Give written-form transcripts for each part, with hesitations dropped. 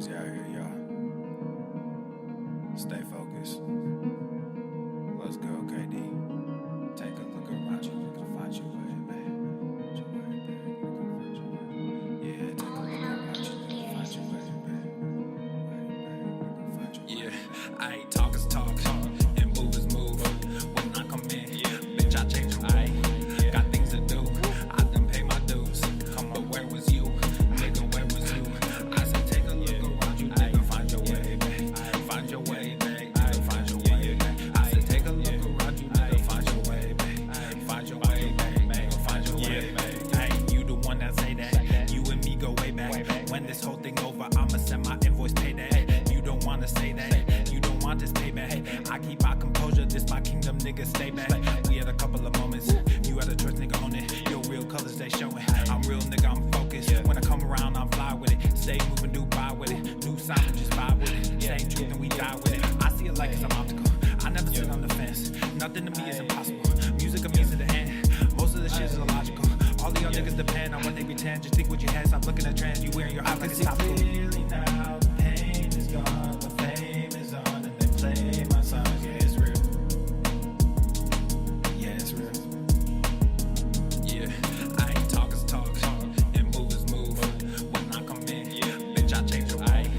crazy out here, y'all. Stay focused. Let's go, KD. Take a look around you, you can find your way, babe. Yeah, take a look around you, you can find your way, babe. Yeah, I ain't talk is talk, and move is move. When I come in, bitch, I change the way. Got things to do, I done pay my dues. But where was you, nigga, where was you? I said take a look around you, nigga, find your way, babe. Find your way, babe, find your way, babe. I said take a look around you, nigga, find your way, babe. Find your way, babe, find your way, babe. Hey, you the one that say that, you and me go way back. When this whole thing over, I'ma send my invoice, pay that. You don't wanna say that, you don't want this payback. I keep my composure, this my kingdom, nigga, stay back. We had a couple of moments, you had a choice, nigga, own it. Your real colors, they showing. I'm real, nigga, I'm focused. When I come around, I'm fly with it. Stay moving, do buy with it. New sound, just vibe with it. Same truth and we die with it. I see it like it's an obstacle. I never sit on the fence. Nothing to me is impossible. Music of me to the end. Most of the shit is illogical. All the y'all niggas depend on what they pretend. Just think what you had, stop looking at trends. You wearing your eyes like it's topical. Clearly now, the pain is gone, the fame is on, and they play my songs. Yeah, it's real. Yeah, it's real. Yeah, I ain't talk is talk, and move is move. When I come in, bitch, I change the way.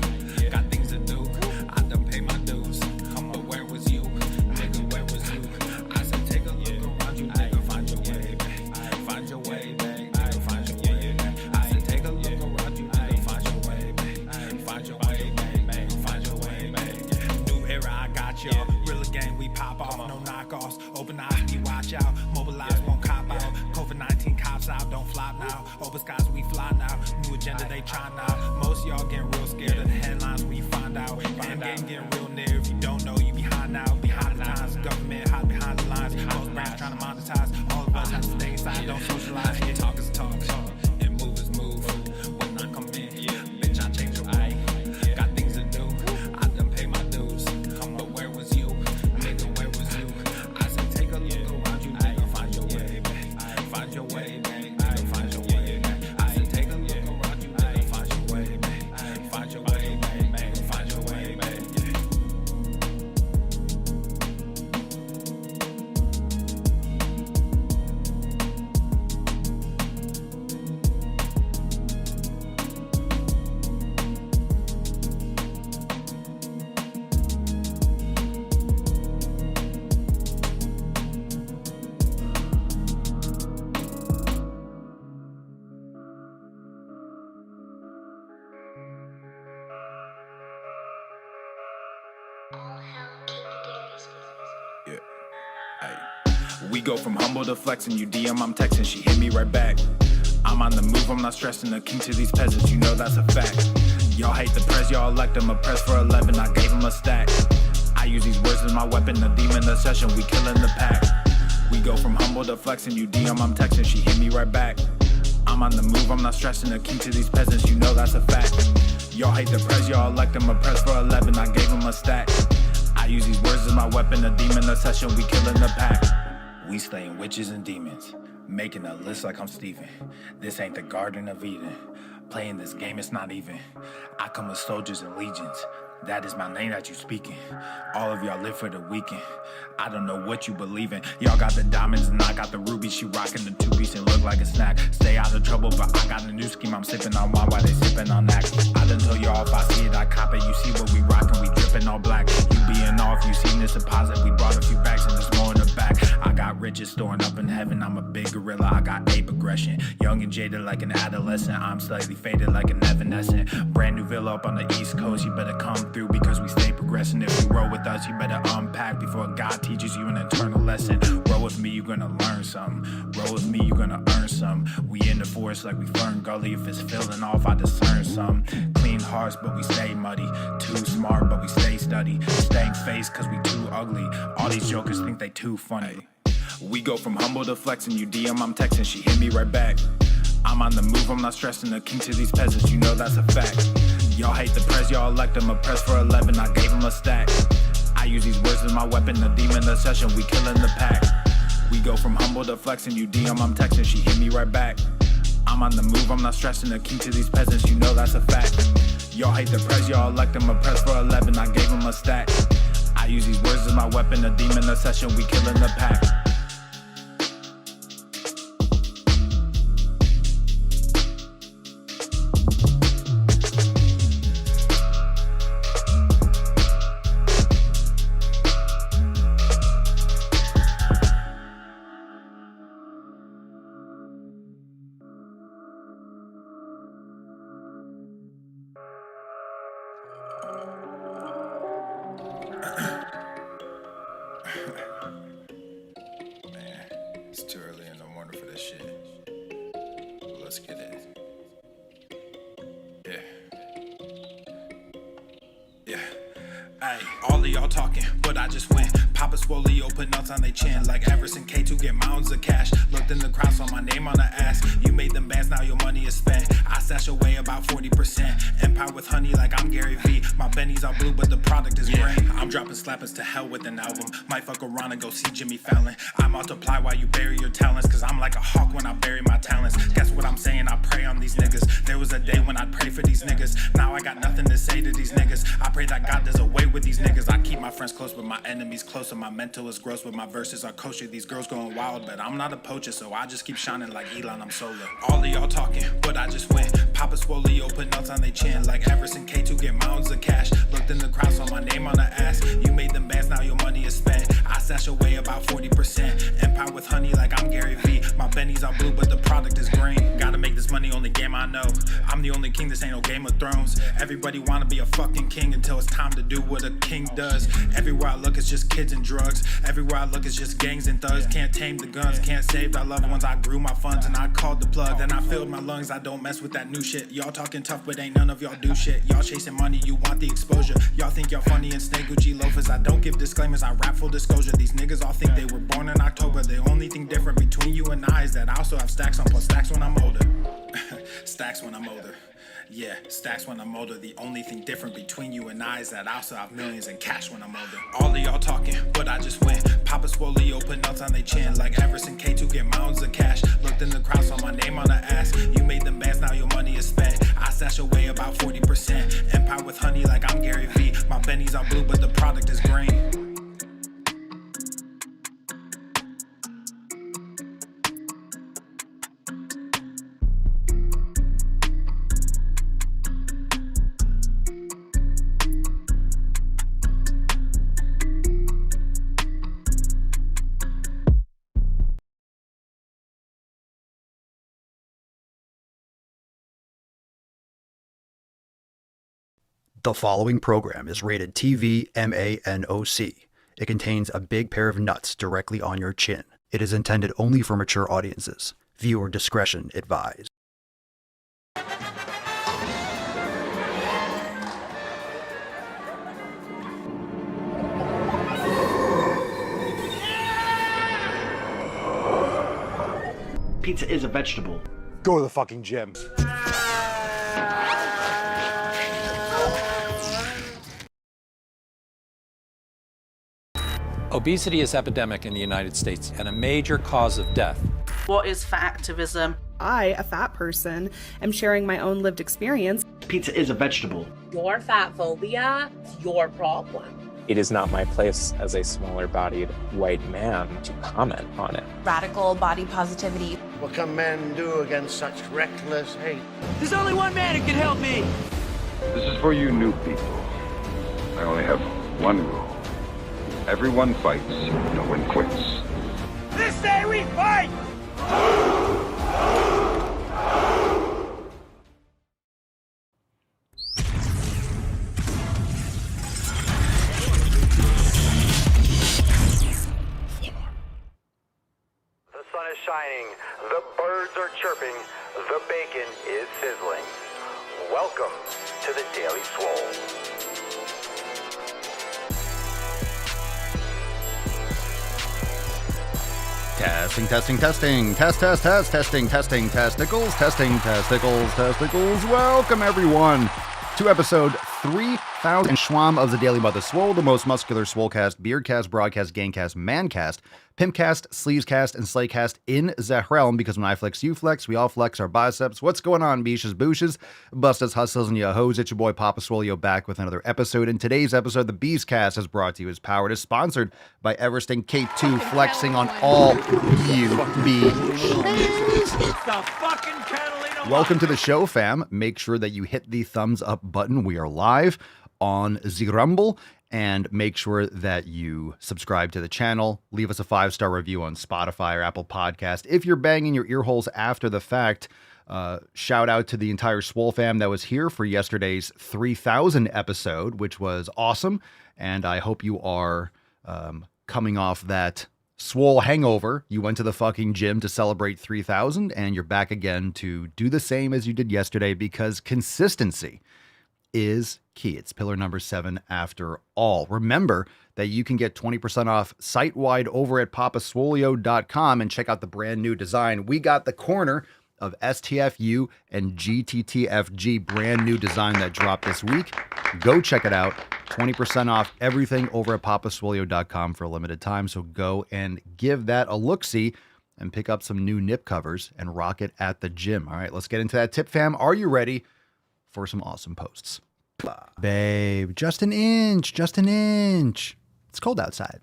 Got things to do, I done pay my dues. But where was you, nigga, where was you? I said take a look around you, nigga, find your way, babe. Find your way, babe, find your way, babe. I said take a look around you, nigga, find your way, babe. Find your way, babe, find your way, babe. New era, I got y'all. Real again, we pop off, no knockoffs. Open eyes, we watch out. Mobilize, won't cop out. COVID-19 cops out, don't flop now. Open skies, we fly now. New agenda, they try now. Most y'all getting real scared of the headlines we find out. And getting real near. If you don't know, you behind now. Behind the times, government hide behind the lines. Most brands trying to monetize. All of us have to stay inside, don't socialize. Talk is talk, and move is move. When I come in, bitch, I change the way. Got things to do, I done pay my dues. But where was you, nigga, where was you? I said take a look around you, nigga, find your way, babe. Find your way, babe, find your way, babe. I said take a look around you, nigga, find your way, babe. Find your way, babe, find your way, babe. Yeah. Hey. We go from humble to flexing, you DM, I'm texting, she hit me right back. I'm on the move, I'm not stressing, the king to these peasants, you know that's a fact. Y'all hate the press, y'all elect them, a press for 11, I gave him a stack. I use these words as my weapon, the demon, the session, we killing the pack. We go from humble to flexing, you DM, I'm texting, she hit me right back. I'm on the move, I'm not stressing, the king to these peasants, you know that's a fact. Y'all hate the press, y'all elect them, a press for 11, I gave him a stack. I use these words as my weapon, the demon, the session, we killing the pack. We slaying witches and demons, making a list like I'm Steven. This ain't the Garden of Eden, playing this game, it's not even. I come with soldiers and legions, that is my name that you speaking. All of y'all live for the weekend, I don't know what you believe in. Y'all got the diamonds and I got the rubies. She rocking the two-piece and look like a snack. Stay out of trouble, but I got a new scheme. I'm sipping on wine while they sipping on Axe. I done told y'all if I see it, I cop it. You see what we rockin', we drippin' all black. You being off, you seen this deposit. We brought a few bags and there's more in the back. I got riches storing up in heaven. I'm a big gorilla, I got ape aggression. Young and jaded like an adolescent. I'm slightly faded like an evanescent. Brand new villa up on the East Coast. You better come through because we stay progressing. If you roll with us, you better unpack before God teaches you an eternal lesson. Roll with me, you're gonna learn something. Roll with me, you're gonna earn some. We in the forest like we Fern Gully. If it's feeling off, I discern some. Clean hearts, but we stay muddy. Too smart, but we stay study. Staying face, cause we too ugly. All these jokers think they too funny. We go from humble to flexing, you DM, I'm texting, she hit me right back. I'm on the move, I'm not stressing, the king to these peasants, you know that's a fact. Y'all hate the press, y'all elect them, a press for 11, I gave him a stack. I use these words as my weapon, the demon, the session, we killing the pack. We go from humble to flexing, you DM, I'm texting, she hit me right back. I'm on the move, I'm not stressing, the king to these peasants, you know that's a fact. Y'all hate the press, y'all elect him a press for 11, I gave him a stack. I use these words as my weapon, a demon, a session, we killing the pack. Man, it's too early in the morning for this shit. Let's get it. Yeah. Ay, all of y'all talking, but I just went. Papa Swole, put nuts on they chin. Like Everson K2, get mounds of cash. Looked in the crowd, saw my name on the ass. You made them bands, now your money is spent. I stash away about 40%. Empire with honey like I'm Gary V. My bennies are blue, but the product is green. I'm dropping slappers to hell with an album. Might fuck around and go see Jimmy Fallon. I multiply while you bury your talents, cause I'm like a hawk when I bury my talents. Guess what I'm saying? I pray on these niggas. There was a day when I'd pray for these niggas. Now I got nothing to say to these niggas. I pray that God does away with these niggas. I keep my friends close, but my enemies closer. My mental is gross, but my verses are kosher. These girls going wild, but I'm not a poacher, so I just keep shining like Elon, I'm solar. All of y'all talking, but I just went. Papa Swole, put nuts on they chin. Like Everson K2, get mounds of cash. Looked in the crowd, saw my name on the ass. You made them bands, now your money is spent. I stash away about 40%. Empire with honey like I'm Gary V. My bennies are blue, but the product is green. Gotta make this money, only game I know. I'm the only king, this ain't no Game of Thrones. Everybody wanna be a fucking king until it's time to do what a king does. Everywhere I look, it's just kids and drugs. Everywhere I look, it's just gangs and thugs. Can't tame the guns, can't save our loved ones. I grew my funds and I called the plug. Then I filled my lungs, I don't mess with that new shit. Y'all talking tough, but ain't none of y'all do shit. Y'all chasing money, you want the exposure. Y'all think y'all funny and snake Gucci loafers. I don't give disclaimers, I rap full disclosure. These niggas all think they were born in October. The only thing different between you and I is that I also have stacks on plus stacks when I'm older. Stacks when I'm older. Yeah, stacks when I'm older. The only thing different between you and I is that I also have millions in cash when I'm older. All of y'all talking, but I just went. Papa Swole, put nuts on they chin. Like Everson K2, get mounds of cash. Looked in the crowd, saw my name on the ass. You made them bands, now your money is spent. I stash away about 40%. Empire with honey like I'm Gary V. My bennies are blue, but the product is green. The following program is rated TV MANOC. It contains a big pair of nuts directly on your chin. It is intended only for mature audiences. Viewer discretion advised. Pizza is a vegetable. Go to the fucking gym. Obesity is epidemic in the United States and a major cause of death. What is fat activism? I, a fat person, am sharing my own lived experience. Pizza is a vegetable. Your fat phobia is your problem. It is not my place as a smaller-bodied white man to comment on it. Radical body positivity. What can men do against such reckless hate? There's only one man who can help me. This is for you new people. I only have one rule. Everyone fights, no one quits. This day we fight! The sun is shining, the birds are chirping, the bacon is sizzling. Welcome to the Daily Swole. Testing. Welcome, everyone, to episode 3000 Schwam of the Daily Mother Swole, the most muscular swolecast, beardcast, broadcast, gangcast, mancast, Pimpcast, Sleevescast, and Slaycast in the realm, because when I flex, you flex, we all flex our biceps. What's going on, beaches, booshes, bustas, hustles, and yahoos? It's your boy Papa Swole back with another episode. In today's episode, the Beastcast is brought to you as powered, is sponsored by Everesting K2, flexing on all you beaches. Welcome to the show, fam. Make sure that you hit the thumbs up button. We are live on the Rumble. And make sure that you subscribe to the channel. Leave us a 5-star review on Spotify or Apple Podcast. If you're banging your ear holes after the fact, shout out to the entire Swole fam that was here for yesterday's 3000 episode, which was awesome. And I hope you are coming off that Swole hangover. You went to the fucking gym to celebrate 3000, and you're back again to do the same as you did yesterday, because consistency is key. It's pillar number 7 after all. Remember that you can get 20% off site-wide over at papaswolio.com and check out the brand new design. We got the corner of STFU and GTTFG, brand new design that dropped this week. Go check it out. 20% off everything over at papaswolio.com for a limited time. So go and give that a look-see and pick up some new nip covers and rock it at the gym. All right, let's get into that tip, fam. Are you ready for some awesome posts? Babe, just an inch. It's cold outside.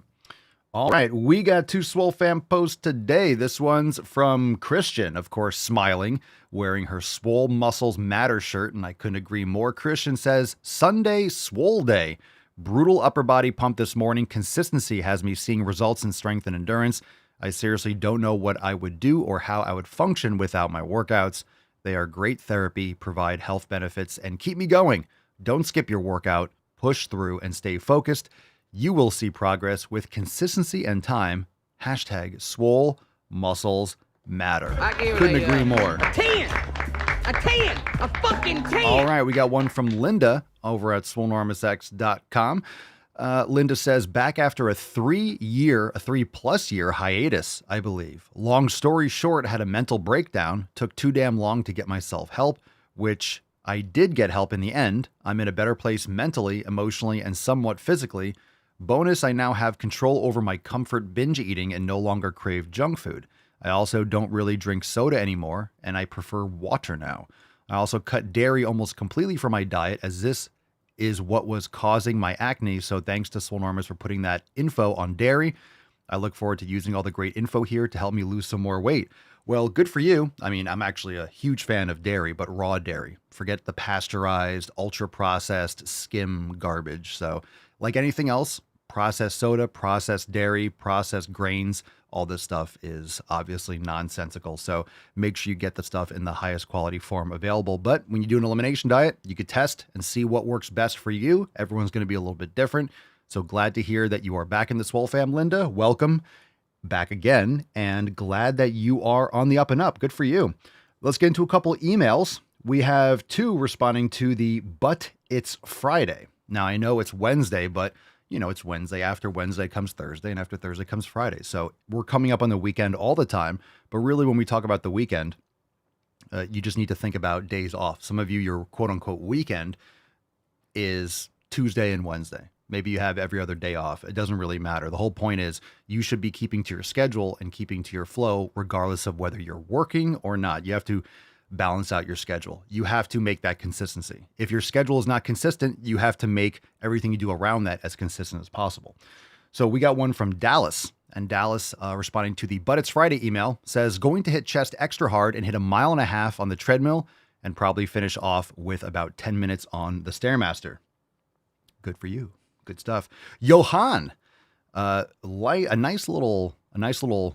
All right, we got 2 Swole fam posts today. This one's from Christian, of course, smiling, wearing her Swole Muscles Matter shirt, and I couldn't agree more. Christian says, Sunday Swole Day. Brutal upper body pump this morning. Consistency has me seeing results in strength and endurance. I seriously don't know what I would do or how I would function without my workouts. They are great therapy, provide health benefits, and keep me going. Don't skip your workout, push through, and stay focused. You will see progress with consistency and time. Hashtag Swole Muscles Matter. Couldn't agree more. A 10! A fucking 10! All right, we got one from Linda over at swolenormousx.com. Linda says, back after a 3+ year hiatus, I believe. Long story short, had a mental breakdown, took too damn long to get myself help, which I did get help in the end. I'm in a better place mentally, emotionally, and somewhat physically. Bonus, I now have control over my comfort binge eating and no longer crave junk food. I also don't really drink soda anymore, and I prefer water now. I also cut dairy almost completely from my diet, as this is what was causing my acne. So thanks to Swolenormous for putting that info on dairy. I look forward to using all the great info here to help me lose some more weight. Well, good for you. I mean, I'm actually a huge fan of dairy, but raw dairy. Forget the pasteurized, ultra-processed skim garbage. So like anything else, processed soda, processed dairy, processed grains, all this stuff is obviously nonsensical. So make sure you get the stuff in the highest quality form available. But when you do an elimination diet, you could test and see what works best for you. Everyone's going to be a little bit different. So glad to hear that you are back in the Swole fam, Linda. Welcome back again, and glad that you are on the up and up. Good for you. Let's get into a couple emails. We have 2 responding to the But It's Friday. Now, I know it's Wednesday, but it's Wednesday. After Wednesday comes Thursday, and after Thursday comes Friday. So we're coming up on the weekend all the time. But really, when we talk about the weekend, you just need to think about days off. Some of you, your quote unquote weekend is Tuesday and Wednesday. Maybe you have every other day off. It doesn't really matter. The whole point is you should be keeping to your schedule and keeping to your flow, regardless of whether you're working or not. You have to balance out your schedule. You have to make that consistency. If your schedule is not consistent, you have to make everything you do around that as consistent as possible. So we got one from Dallas, and Dallas, responding to the But It's Friday email, says, going to hit chest extra hard and hit 1.5 miles on the treadmill and probably finish off with about 10 minutes on the Stairmaster. Good for you. Good stuff. Johan, a nice little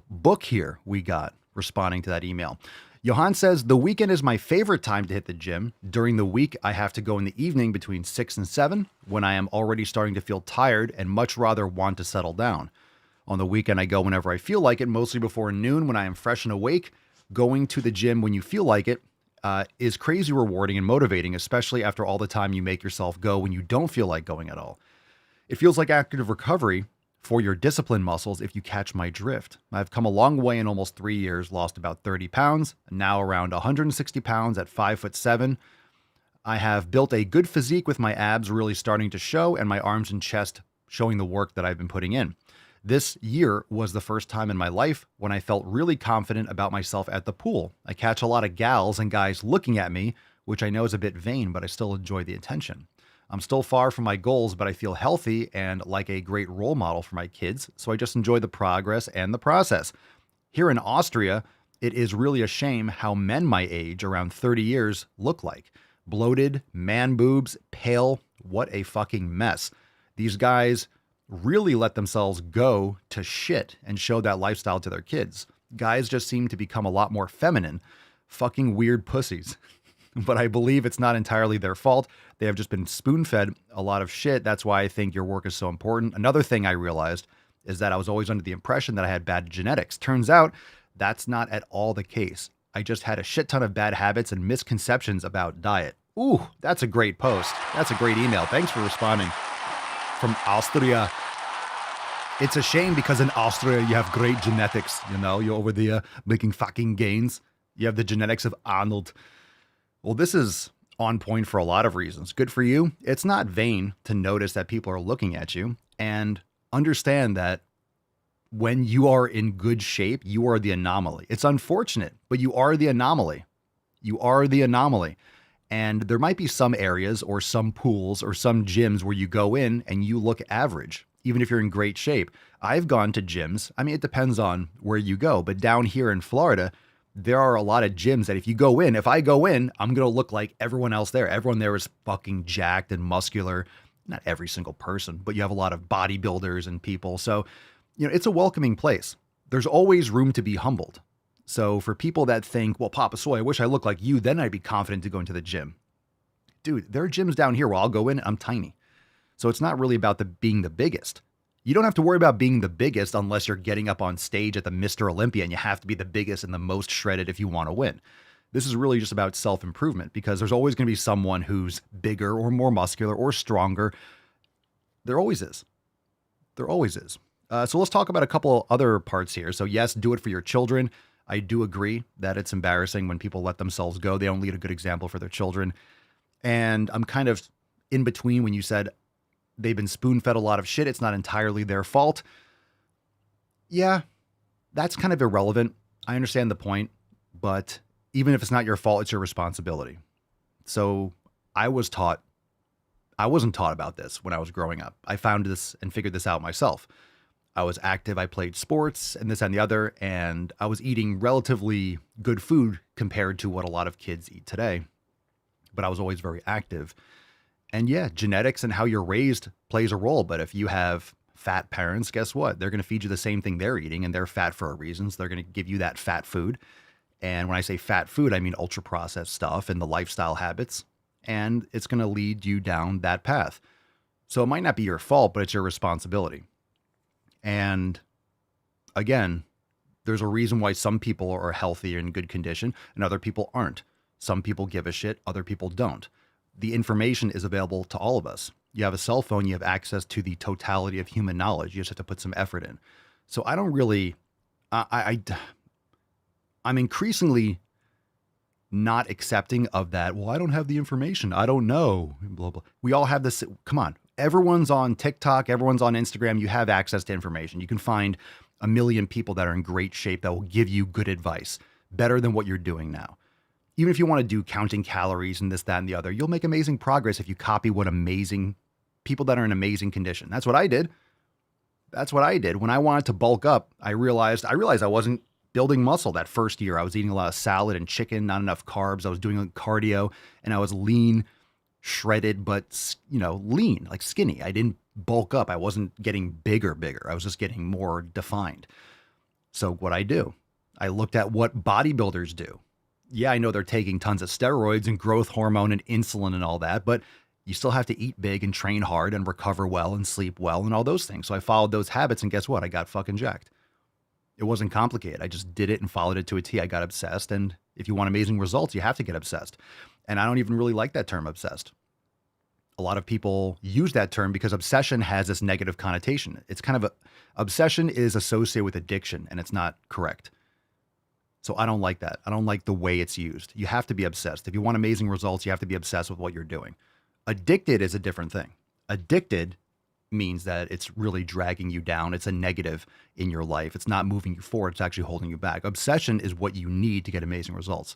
book here we got responding to that email. Johan says, the weekend is my favorite time to hit the gym. During the week, I have to go in the evening between 6 and 7 when I am already starting to feel tired and much rather want to settle down. On the weekend, I go whenever I feel like it, mostly before noon when I am fresh and awake. Going to the gym when you feel like it is crazy rewarding and motivating, especially after all the time you make yourself go when you don't feel like going at all. It feels like active recovery for your discipline muscles if you catch my drift. I've come a long way in almost 3 years, lost about 30 pounds, now around 160 pounds at 5'7". I have built a good physique with my abs really starting to show and my arms and chest showing the work that I've been putting in. This year was the first time in my life when I felt really confident about myself at the pool. I catch a lot of gals and guys looking at me, which I know is a bit vain, but I still enjoy the attention. I'm still far from my goals, but I feel healthy and like a great role model for my kids, so I just enjoy the progress and the process. Here in Austria, it is really a shame how men my age, around 30 years, look like. Bloated, man boobs, pale, what a fucking mess. These guys really let themselves go to shit and show that lifestyle to their kids. Guys just seem to become a lot more feminine. Fucking weird pussies. But I believe it's not entirely their fault. They have just been spoon-fed a lot of shit. That's why I think your work is so important. Another thing I realized is that I was always under the impression that I had bad genetics. Turns out that's not at all the case. I just had a shit ton of bad habits and misconceptions about diet. Ooh, that's a great post. That's a great email. Thanks for responding. From Austria. It's a shame because in Austria you have great genetics. You know, you're over there making fucking gains. You have the genetics of Arnold. Well, this is on point for a lot of reasons. Good for you. It's not vain to notice that people are looking at you and understand that when you are in good shape, you are the anomaly. It's unfortunate, but you are the anomaly. You are the anomaly. And there might be some areas or some pools or some gyms where you go in and you look average, even if you're in great shape. I've gone to gyms. I mean, it depends on where you go, but down here in Florida, there are a lot of gyms that if I go in, I'm going to look like everyone else there. Everyone there is fucking jacked and muscular. Not every single person, but you have a lot of bodybuilders and people. So, it's a welcoming place. There's always room to be humbled. So for people that think, well, Papa Soy, I wish I looked like you, then I'd be confident to go into the gym. Dude, there are gyms down here where I'll go in, I'm tiny. So it's not really about being the biggest. You don't have to worry about being the biggest unless you're getting up on stage at the Mr. Olympia and you have to be the biggest and the most shredded if you want to win. This is really just about self-improvement because there's always going to be someone who's bigger or more muscular or stronger. There always is. There always is. So let's talk about a couple other parts here. So yes, do it for your children. I do agree that it's embarrassing when people let themselves go. They don't lead a good example for their children. And I'm kind of in between when you said they've been spoon-fed a lot of shit. It's not entirely their fault. Yeah, that's kind of irrelevant. I understand the point, but even if it's not your fault, it's your responsibility. So I wasn't taught about this when I was growing up. I found this and figured this out myself. I was active, I played sports and this and the other, and I was eating relatively good food compared to what a lot of kids eat today. But I was always very active. And yeah, genetics and how you're raised plays a role. But if you have fat parents, guess what? They're going to feed you the same thing they're eating, and they're fat for a reason. So they're going to give you that fat food. And when I say fat food, I mean ultra processed stuff and the lifestyle habits. And it's going to lead you down that path. So it might not be your fault, but it's your responsibility. And again, there's a reason why some people are healthy and in good condition and other people aren't. Some people give a shit, other people don't. The information is available to all of us. You have a cell phone, you have access to the totality of human knowledge. You just have to put some effort in. So I don't really, I'm increasingly not accepting of that. Well, I don't have the information. I don't know. Blah, blah. We all have this. Come on. Everyone's on TikTok. Everyone's on Instagram. You have access to information. You can find a million people that are in great shape that will give you good advice, better than what you're doing now. Even if you want to do counting calories and this, that, and the other, you'll make amazing progress if you copy what amazing people that are in amazing condition. That's what I did. That's what I did. When I wanted to bulk up, I realized I wasn't building muscle that first year. I was eating a lot of salad and chicken, not enough carbs. I was doing cardio and I was lean, shredded, but lean, like skinny. I didn't bulk up. I wasn't getting bigger. I was just getting more defined. So what I do, I looked at what bodybuilders do. Yeah, I know they're taking tons of steroids and growth hormone and insulin and all that, but you still have to eat big and train hard and recover well and sleep well and all those things. So I followed those habits and guess what? I got fucking jacked. It wasn't complicated. I just did it and followed it to a T. I got obsessed. And if you want amazing results, you have to get obsessed. And I don't even really like that term obsessed. A lot of people use that term because obsession has this negative connotation. It's kind of obsession is associated with addiction and it's not correct. So I don't like that. I don't like the way it's used. You have to be obsessed. If you want amazing results, you have to be obsessed with what you're doing. Addicted is a different thing. Addicted means that it's really dragging you down. It's a negative in your life. It's not moving you forward. It's actually holding you back. Obsession is what you need to get amazing results.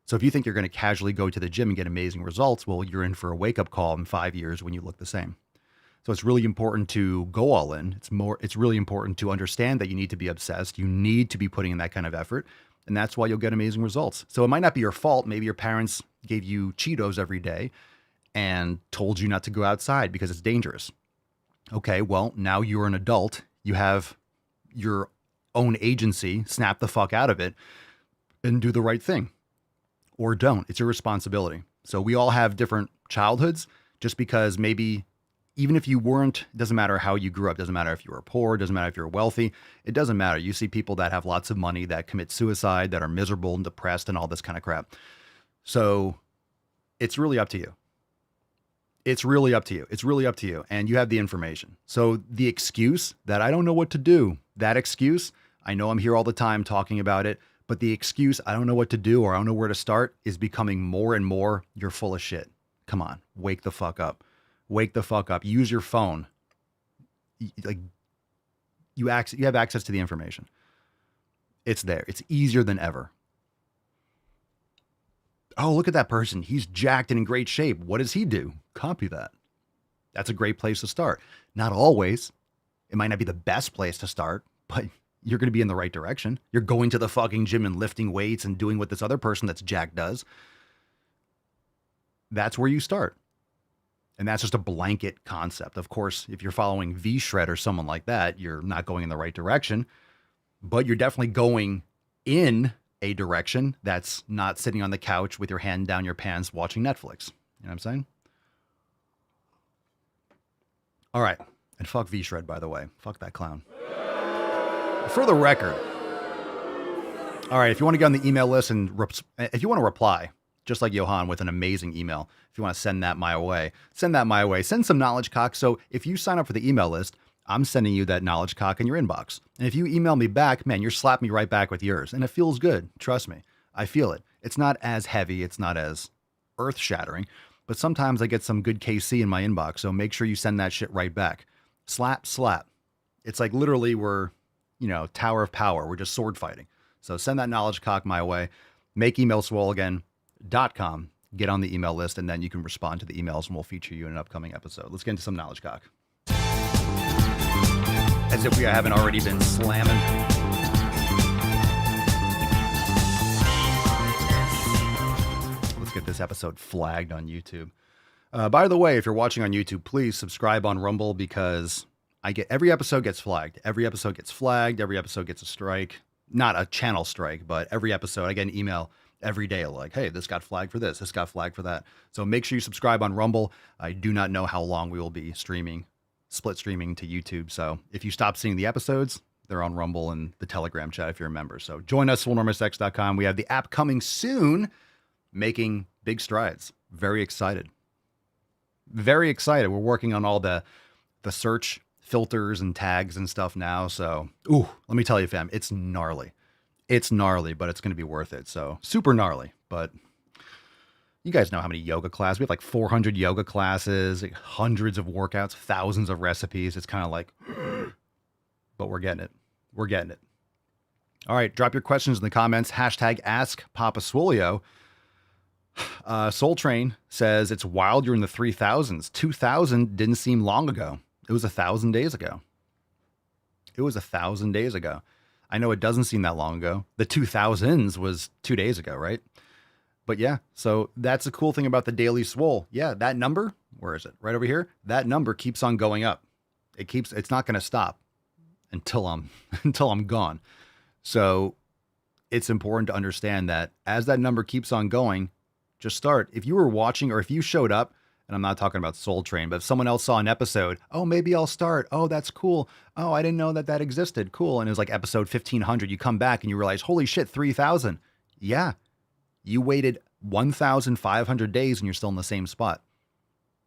So if you think you're going to casually go to the gym and get amazing results, well, you're in for a wake-up call in 5 years when you look the same. So it's really important to go all in. It's really important to understand that you need to be obsessed. You need to be putting in that kind of effort. And that's why you'll get amazing results. So it might not be your fault. Maybe your parents gave you Cheetos every day and told you not to go outside because it's dangerous. Okay, well, now you're an adult. You have your own agency. Snap the fuck out of it and do the right thing. Or don't. It's your responsibility. So we all have different childhoods. Just because maybe, even if you weren't, it doesn't matter how you grew up, doesn't matter if you were poor, doesn't matter if you're wealthy, it doesn't matter. You see people that have lots of money that commit suicide, that are miserable and depressed and all this kind of crap. So it's really up to you. It's really up to you. It's really up to you. And you have the information. So the excuse that I don't know what to do, that excuse, I know I'm here all the time talking about it, but the excuse, I don't know what to do or I don't know where to start, is becoming more and more, you're full of shit. Come on, wake the fuck up. Wake the fuck up. Use your phone. You have access to the information. It's there. It's easier than ever. Oh, look at that person. He's jacked and in great shape. What does he do? Copy that. That's a great place to start. Not always. It might not be the best place to start, but you're going to be in the right direction. You're going to the fucking gym and lifting weights and doing what this other person that's jacked does. That's where you start. And that's just a blanket concept. Of course, if you're following V-Shred or someone like that, you're not going in the right direction, but you're definitely going in a direction that's not sitting on the couch with your hand down your pants watching Netflix. You know what I'm saying? All right. And fuck V-Shred, by the way. Fuck that clown. For the record. All right. If you want to get on the email list and if you want to reply, just like Johan with an amazing email, if you want to send that my way, send that my way. Send some knowledge cock. So if you sign up for the email list, I'm sending you that knowledge cock in your inbox. And if you email me back, man, you're slapping me right back with yours. And it feels good. Trust me. I feel it. It's not as heavy. It's not as earth shattering, but sometimes I get some good KC in my inbox. So make sure you send that shit right back. Slap, slap. It's like literally we're, Tower of Power. We're just sword fighting. So send that knowledge cock my way. Make email swole again.com. Get on the email list, and then you can respond to the emails, and we'll feature you in an upcoming episode. Let's get into some knowledge cock. As if we haven't already been slamming. Let's get this episode flagged on YouTube. By the way, if you're watching on YouTube, please subscribe on Rumble, because every episode gets flagged. Every episode gets flagged. Every episode gets a strike. Not a channel strike, but every episode I get an email every day like, hey, this got flagged for this. This got flagged for that. So make sure you subscribe on Rumble. I do not know how long we will be split streaming to YouTube. So if you stop seeing the episodes, they're on Rumble and the Telegram chat if you're a member. So join us, swolenormousx.com. We have the app coming soon, making big strides. Very excited. Very excited. We're working on all the search filters and tags and stuff now. So, let me tell you, fam, it's gnarly. It's gnarly, but it's going to be worth it. So super gnarly, but you guys know how many yoga classes. We have like 400 yoga classes, like hundreds of workouts, thousands of recipes. It's kind of like, but we're getting it. We're getting it. All right. Drop your questions in the comments. Hashtag Ask Papa Swolio. Soul Train says it's wild. You're in the 3000s. 2000 didn't seem long ago. It was 1,000 days ago. It was 1,000 days ago. I know it doesn't seem that long ago. The 2000s was 2 days ago, right? But yeah, so that's the cool thing about the Daily Swole. Yeah, that number, where is it? Right over here. That number keeps on going up. It's not going to stop until I'm gone. So it's important to understand that as that number keeps on going, just start. If you were watching or if you showed up, and I'm not talking about Soul Train, but if someone else saw an episode, oh, maybe I'll start. Oh, that's cool. Oh, I didn't know that existed. Cool. And it was like episode 1500. You come back and you realize, holy shit, 3000. Yeah. You waited 1,500 days and you're still in the same spot.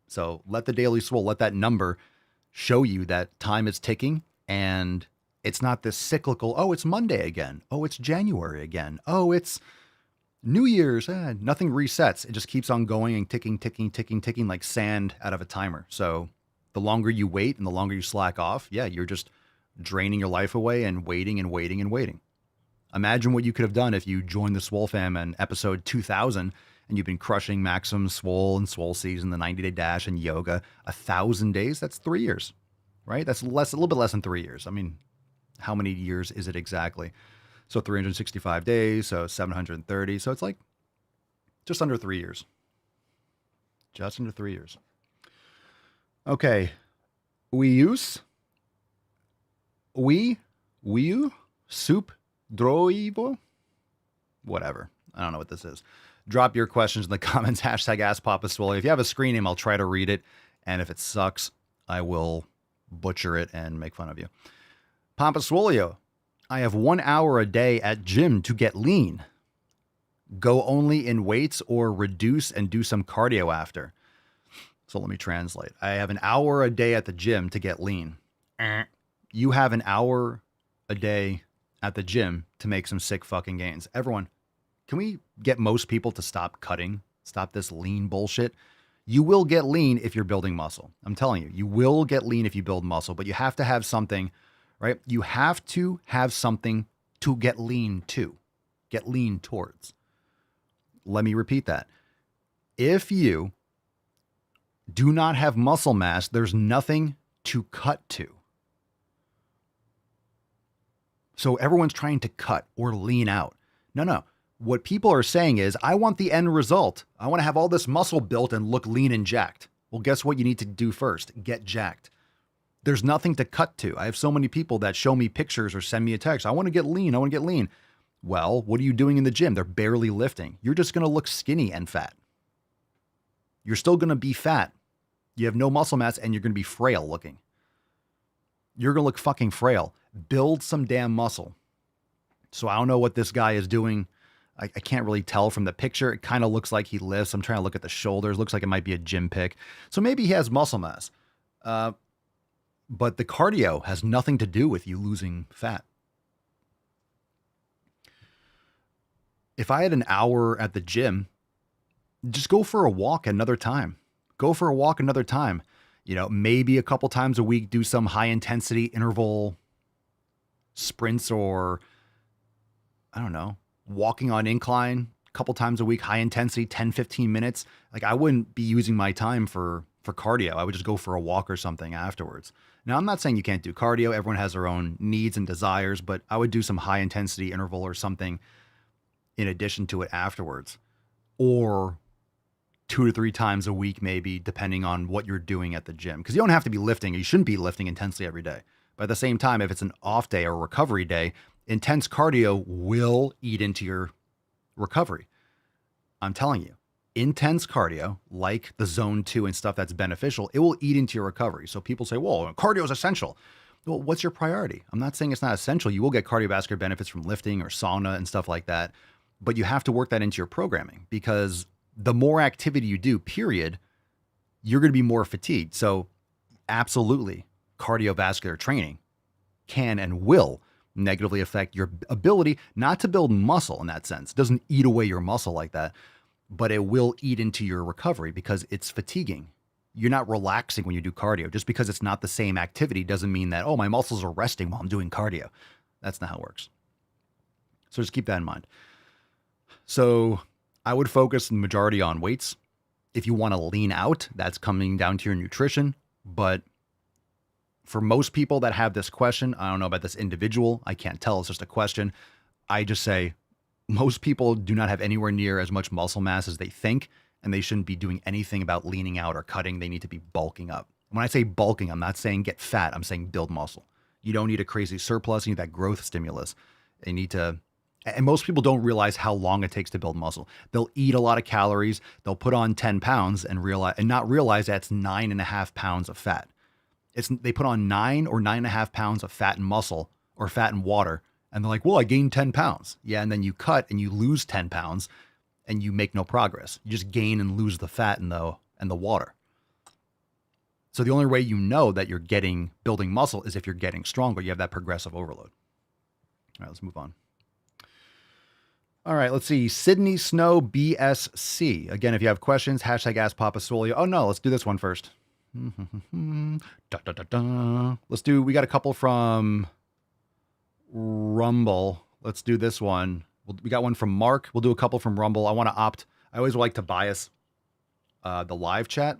So let the Daily Swole, let that number show you that time is ticking, and it's not this cyclical, oh, it's Monday again. Oh, it's January again. Oh, it's New Year's. Nothing resets. It just keeps on going and ticking, ticking, ticking, ticking like sand out of a timer. So The longer you wait and the longer you slack off, yeah, you're just draining your life away and waiting and waiting and waiting. Imagine what you could have done if you joined the Swole fam in episode 2000 and you've been crushing Maximum Swole and Swole Season, the 90-day dash and yoga. 1,000 days, that's 3 years, right? That's a little bit less than 3 years. I mean, how many years is it exactly? So 365 days, so 730. So it's like just under 3 years. Just under 3 years. Okay. We soup droivo? Whatever. I don't know what this is. Drop your questions in the comments. Hashtag AskPapaSwole. If you have a screen name, I'll try to read it. And if it sucks, I will butcher it and make fun of you. Papa Swolio, I have 1 hour a day at gym to get lean. Go only in weights or reduce and do some cardio after. So let me translate. I have an hour a day at the gym to get lean. You have an hour a day at the gym to make some sick fucking gains. Everyone, can we get most people to stop cutting? Stop this lean bullshit. You will get lean if you're building muscle. I'm telling you, you will get lean if you build muscle, but you have to have something, right? You have to have something to get lean to, get lean towards. Let me repeat that. If you do not have muscle mass, there's nothing to cut to. So everyone's trying to cut or lean out. No. What people are saying is, I want the end result. I want to have all this muscle built and look lean and jacked. Well, guess what you need to do first? Get jacked. There's nothing to cut to. I have so many people that show me pictures or send me a text. I want to get lean. I want to get lean. Well, what are you doing in the gym? They're barely lifting. You're just going to look skinny and fat. You're still going to be fat. You have no muscle mass and you're going to be frail looking. You're going to look fucking frail. Build some damn muscle. So I don't know what this guy is doing. I can't really tell from the picture. It kind of looks like he lifts. I'm trying to look at the shoulders. Looks like it might be a gym pic. So maybe he has muscle mass. But the cardio has nothing to do with you losing fat. If I had an hour at the gym, just go for a walk another time. Go for a walk another time. You know, maybe a couple times a week, do some high intensity interval sprints or, I don't know, walking on incline a couple times a week, high intensity, 10, 15 minutes. Like I wouldn't be using my time for cardio. I would just go for a walk or something afterwards. Now, I'm not saying you can't do cardio. Everyone has their own needs and desires, but I would do some high intensity interval or something in addition to it afterwards. Or 2 to 3 times a week, maybe, depending on what you're doing at the gym. Because you don't have to be lifting. You shouldn't be lifting intensely every day. But at the same time, if it's an off day or recovery day, intense cardio will eat into your recovery. I'm telling you, intense cardio, like the zone 2 and stuff that's beneficial, it will eat into your recovery. So people say, well, cardio is essential. Well, what's your priority? I'm not saying it's not essential. You will get cardiovascular benefits from lifting or sauna and stuff like that. But you have to work that into your programming because the more activity you do, period, you're going to be more fatigued. So absolutely, cardiovascular training can and will negatively affect your ability not to build muscle in that sense. It doesn't eat away your muscle like that, but it will eat into your recovery because it's fatiguing. You're not relaxing when you do cardio. Just because it's not the same activity doesn't mean that, oh, my muscles are resting while I'm doing cardio. That's not how it works. So just keep that in mind. So I would focus the majority on weights. If you want to lean out, that's coming down to your nutrition. But for most people that have this question, I don't know about this individual. I can't tell. It's just a question. I just say most people do not have anywhere near as much muscle mass as they think, and they shouldn't be doing anything about leaning out or cutting. They need to be bulking up. When I say bulking, I'm not saying get fat. I'm saying build muscle. You don't need a crazy surplus. You need that growth stimulus. You need to, and most people don't realize how long it takes to build muscle. They'll eat a lot of calories. They'll put on 10 pounds and not realize that's 9.5 pounds of fat. They put on 9 or 9.5 pounds of fat and muscle or fat and water. And they're like, well, I gained 10 pounds. Yeah. And then you cut and you lose 10 pounds and you make no progress. You just gain and lose the fat and the water. So the only way you know that you're building muscle is if you're getting stronger. You have that progressive overload. All right, let's move on. All right, let's see. Sydney Snow BSC. Again, if you have questions, hashtag AskPapaSwole. Oh no, let's do this one first. Da, da, da, da. We got a couple from Rumble. Let's do this one. We got one from Mark. We'll do a couple from Rumble. I always like to bias the live chat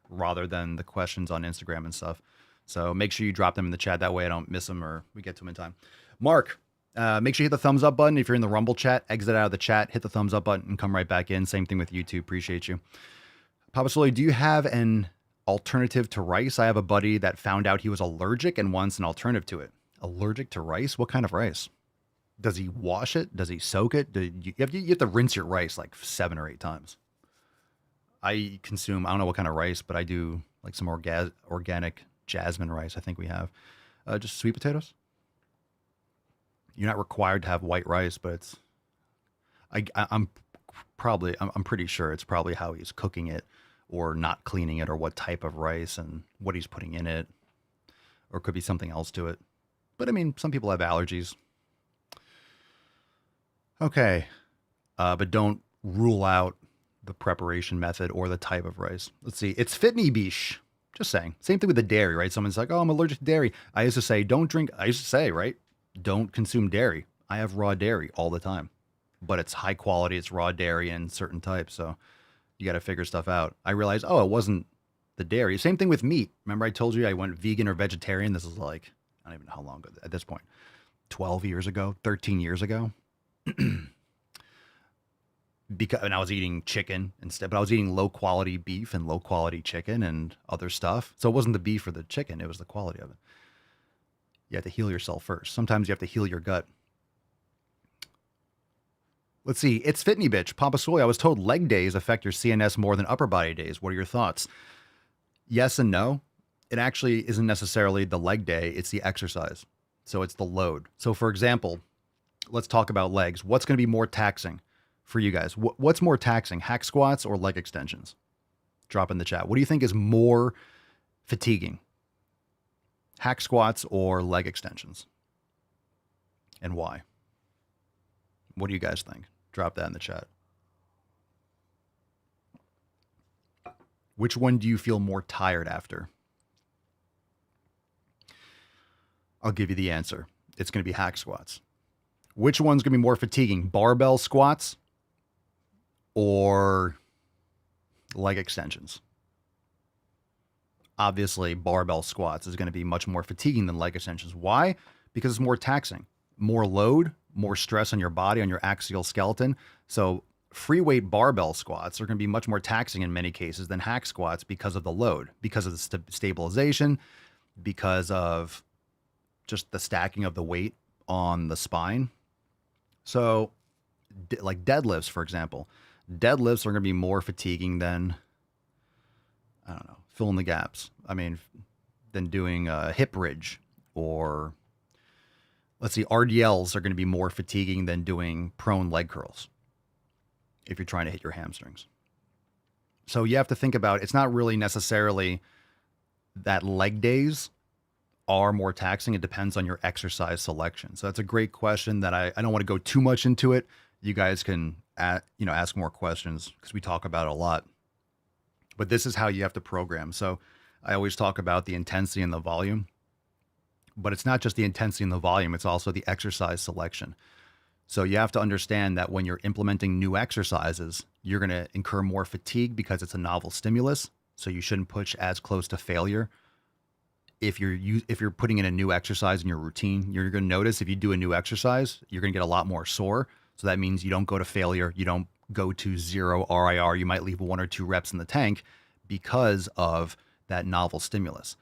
rather than the questions on Instagram and stuff. So make sure you drop them in the chat. That way I don't miss them or we get to them in time. Mark, make sure you hit the thumbs up button. If you're in the Rumble chat, exit out of the chat, hit the thumbs up button and come right back in. Same thing with YouTube. Appreciate you. Papa Sully, do you have an alternative to rice? I have a buddy that found out he was allergic and wants an alternative to it. Allergic to rice? What kind of rice? Does he wash it? Does he soak it? You have to rinse your rice like 7 or 8 times. I don't know what kind of rice, but I do like some organic jasmine rice. I think we have just sweet potatoes. You're not required to have white rice, but I'm pretty sure it's probably how he's cooking it or not cleaning it or what type of rice and what he's putting in it, or it could be something else to it. But I mean, some people have allergies. Okay. But don't rule out the preparation method or the type of rice. Let's see. It's fit me biche. Just saying. Same thing with the dairy, right? Someone's like, oh, I'm allergic to dairy. I used to say, right? Don't consume dairy. I have raw dairy all the time, but it's high quality. It's raw dairy and certain types. So you got to figure stuff out. I realized, it wasn't the dairy. Same thing with meat. Remember I told you I went vegan or vegetarian? This is like, I don't even know how long ago at this point, 12 years ago, 13 years ago. And I was eating chicken instead, but I was eating low quality beef and low quality chicken and other stuff. So it wasn't the beef or the chicken. It was the quality of it. You have to heal yourself first. Sometimes you have to heal your gut. Let's see. It's Fit Me Bitch. Papa Soy, I was told leg days affect your CNS more than upper body days. What are your thoughts? Yes and no. It actually isn't necessarily the leg day. It's the exercise. So it's the load. So for example, let's talk about legs. What's going to be more taxing for you guys? What's more taxing, hack squats or leg extensions? Drop in the chat. What do you think is more fatiguing? Hack squats or leg extensions? And why? What do you guys think? Drop that in the chat. Which one do you feel more tired after? I'll give you the answer. It's going to be hack squats. Which one's going to be more fatiguing? Barbell squats or leg extensions? Obviously, barbell squats is going to be much more fatiguing than leg extensions. Why? Because it's more taxing, more load, more stress on your body, on your axial skeleton. So free weight barbell squats are going to be much more taxing in many cases than hack squats because of the load, because of the stabilization, because of just the stacking of the weight on the spine. So like deadlifts, for example, deadlifts are going to be more fatiguing than, I don't know, fill in the gaps. I mean, than doing a hip bridge, or let's see, RDLs are going to be more fatiguing than doing prone leg curls if you're trying to hit your hamstrings. So you have to think about, it's not really necessarily that leg days are more taxing. It depends on your exercise selection. So that's a great question that I don't want to go too much into it. You guys can ask more questions because we talk about it a lot. But this is how you have to program. So I always talk about the intensity and the volume, but it's not just the intensity and the volume, it's also the exercise selection. So you have to understand that when you're implementing new exercises, you're going to incur more fatigue because it's a novel stimulus. So you shouldn't push as close to failure. If you're putting in a new exercise in your routine, you're going to notice if you do a new exercise, you're going to get a lot more sore. So that means you don't go to failure. You don't go to 0 RIR. You might leave 1 or 2 reps in the tank because of that novel stimulus.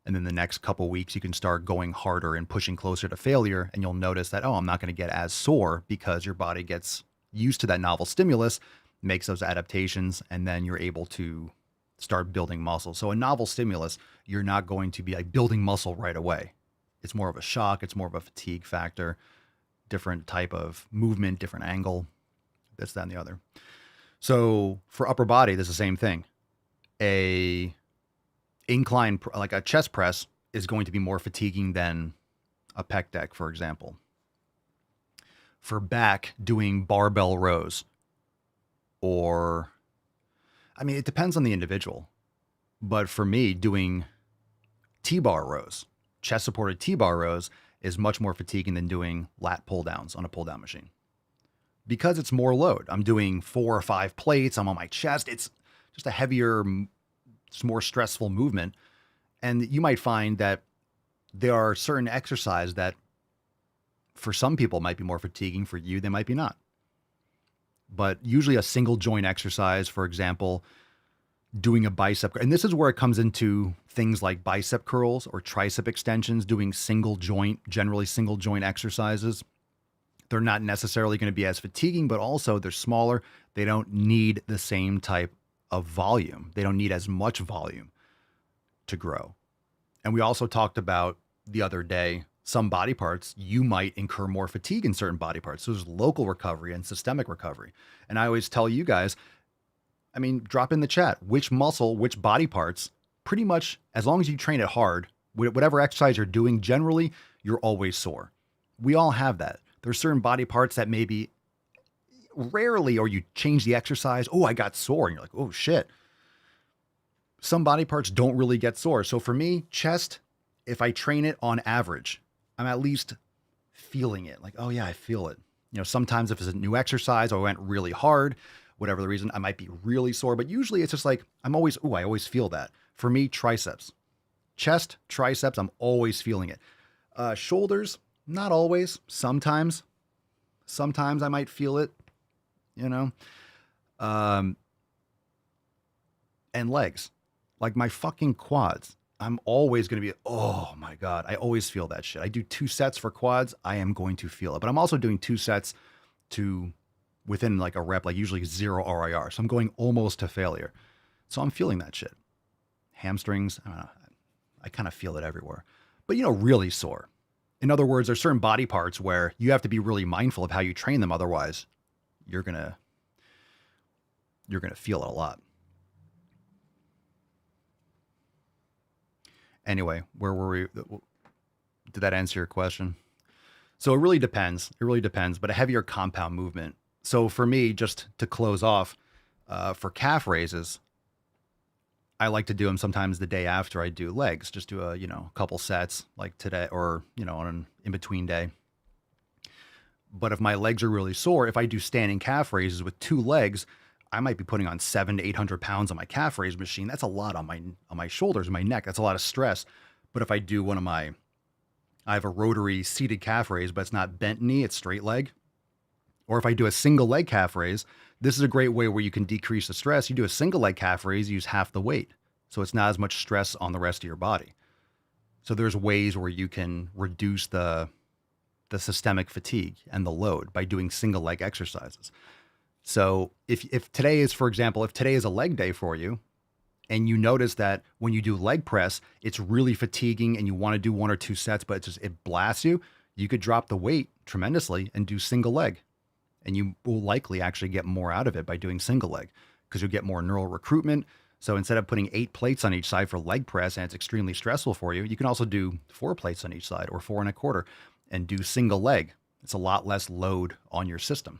And then the next couple weeks, you can start going harder and pushing closer to failure. And you'll notice that, I'm not going to get as sore because your body gets used to that novel stimulus, makes those adaptations, and then you're able to start building muscle. So a novel stimulus, you're not going to be like building muscle right away. It's more of a shock. It's more of a fatigue factor, different type of movement, different angle, this, that, and the other. So for upper body, there's the same thing. A incline, like a chest press, is going to be more fatiguing than a pec deck, for example. For back, doing barbell rows, or, I mean, it depends on the individual. But for me, doing T-bar rows, chest supported T-bar rows is much more fatiguing than doing lat pull downs on a pull down machine because it's more load. I'm doing 4 or 5 plates. I'm on my chest. It's just a heavier, it's more stressful movement. And you might find that there are certain exercises that for some people might be more fatiguing. For you, they might be not. But usually a single joint exercise, for example, doing a bicep, and this is where it comes into things like bicep curls or tricep extensions, doing generally single joint exercises. They're not necessarily going to be as fatiguing, but also they're smaller. They don't need the same type of volume. They don't need as much volume to grow. And we also talked about the other day, some body parts, you might incur more fatigue in certain body parts. So there's local recovery and systemic recovery. And I always tell you guys, I mean, drop in the chat, which muscle, which body parts, pretty much as long as you train it hard, whatever exercise you're doing, generally, you're always sore. We all have that. There's certain body parts that maybe rarely, or you change the exercise, oh, I got sore. And you're like, oh shit. Some body parts don't really get sore. So for me, chest, if I train it on average, I'm at least feeling it. Like, oh yeah, I feel it. You know, sometimes if it's a new exercise or I went really hard, whatever the reason, I might be really sore, but usually it's just like, I always feel that. For me, triceps, chest, triceps, I'm always feeling it. Shoulders, not always. Sometimes I might feel it, you know? And legs, like my fucking quads, I'm always going to be, oh my God, I always feel that shit. I do 2 sets for quads. I am going to feel it, but I'm also doing 2 sets to within like a rep, like usually 0 RIR. So I'm going almost to failure. So I'm feeling that shit. Hamstrings, I don't know. I kind of feel it everywhere, but really sore. In other words, there's certain body parts where you have to be really mindful of how you train them. Otherwise you're going to feel it a lot. Anyway, where were we? Did that answer your question? So it really depends. But a heavier compound movement. So for me, just to close off, for calf raises, I like to do them sometimes the day after I do legs. Just do a couple sets like today, or on an in-between day. But if my legs are really sore, if I do standing calf raises with 2 legs, I might be putting on 700 to 800 pounds on my calf raise machine. That's a lot on my shoulders and my neck. That's a lot of stress. But if I do I have a rotary seated calf raise, but it's not bent knee, it's straight leg. Or if I do a single leg calf raise, this is a great way where you can decrease the stress. You do a single leg calf raise, use half the weight. So it's not as much stress on the rest of your body. So there's ways where you can reduce the systemic fatigue and the load by doing single leg exercises. So if today is, for example, if today is a leg day for you and you notice that when you do leg press, it's really fatiguing and you want to do 1 or 2 sets, but it blasts you, you could drop the weight tremendously and do single leg. And you will likely actually get more out of it by doing single leg because you'll get more neural recruitment. So instead of putting 8 plates on each side for leg press and it's extremely stressful for you, you can also do 4 plates on each side or 4 1/4 and do single leg. It's a lot less load on your system.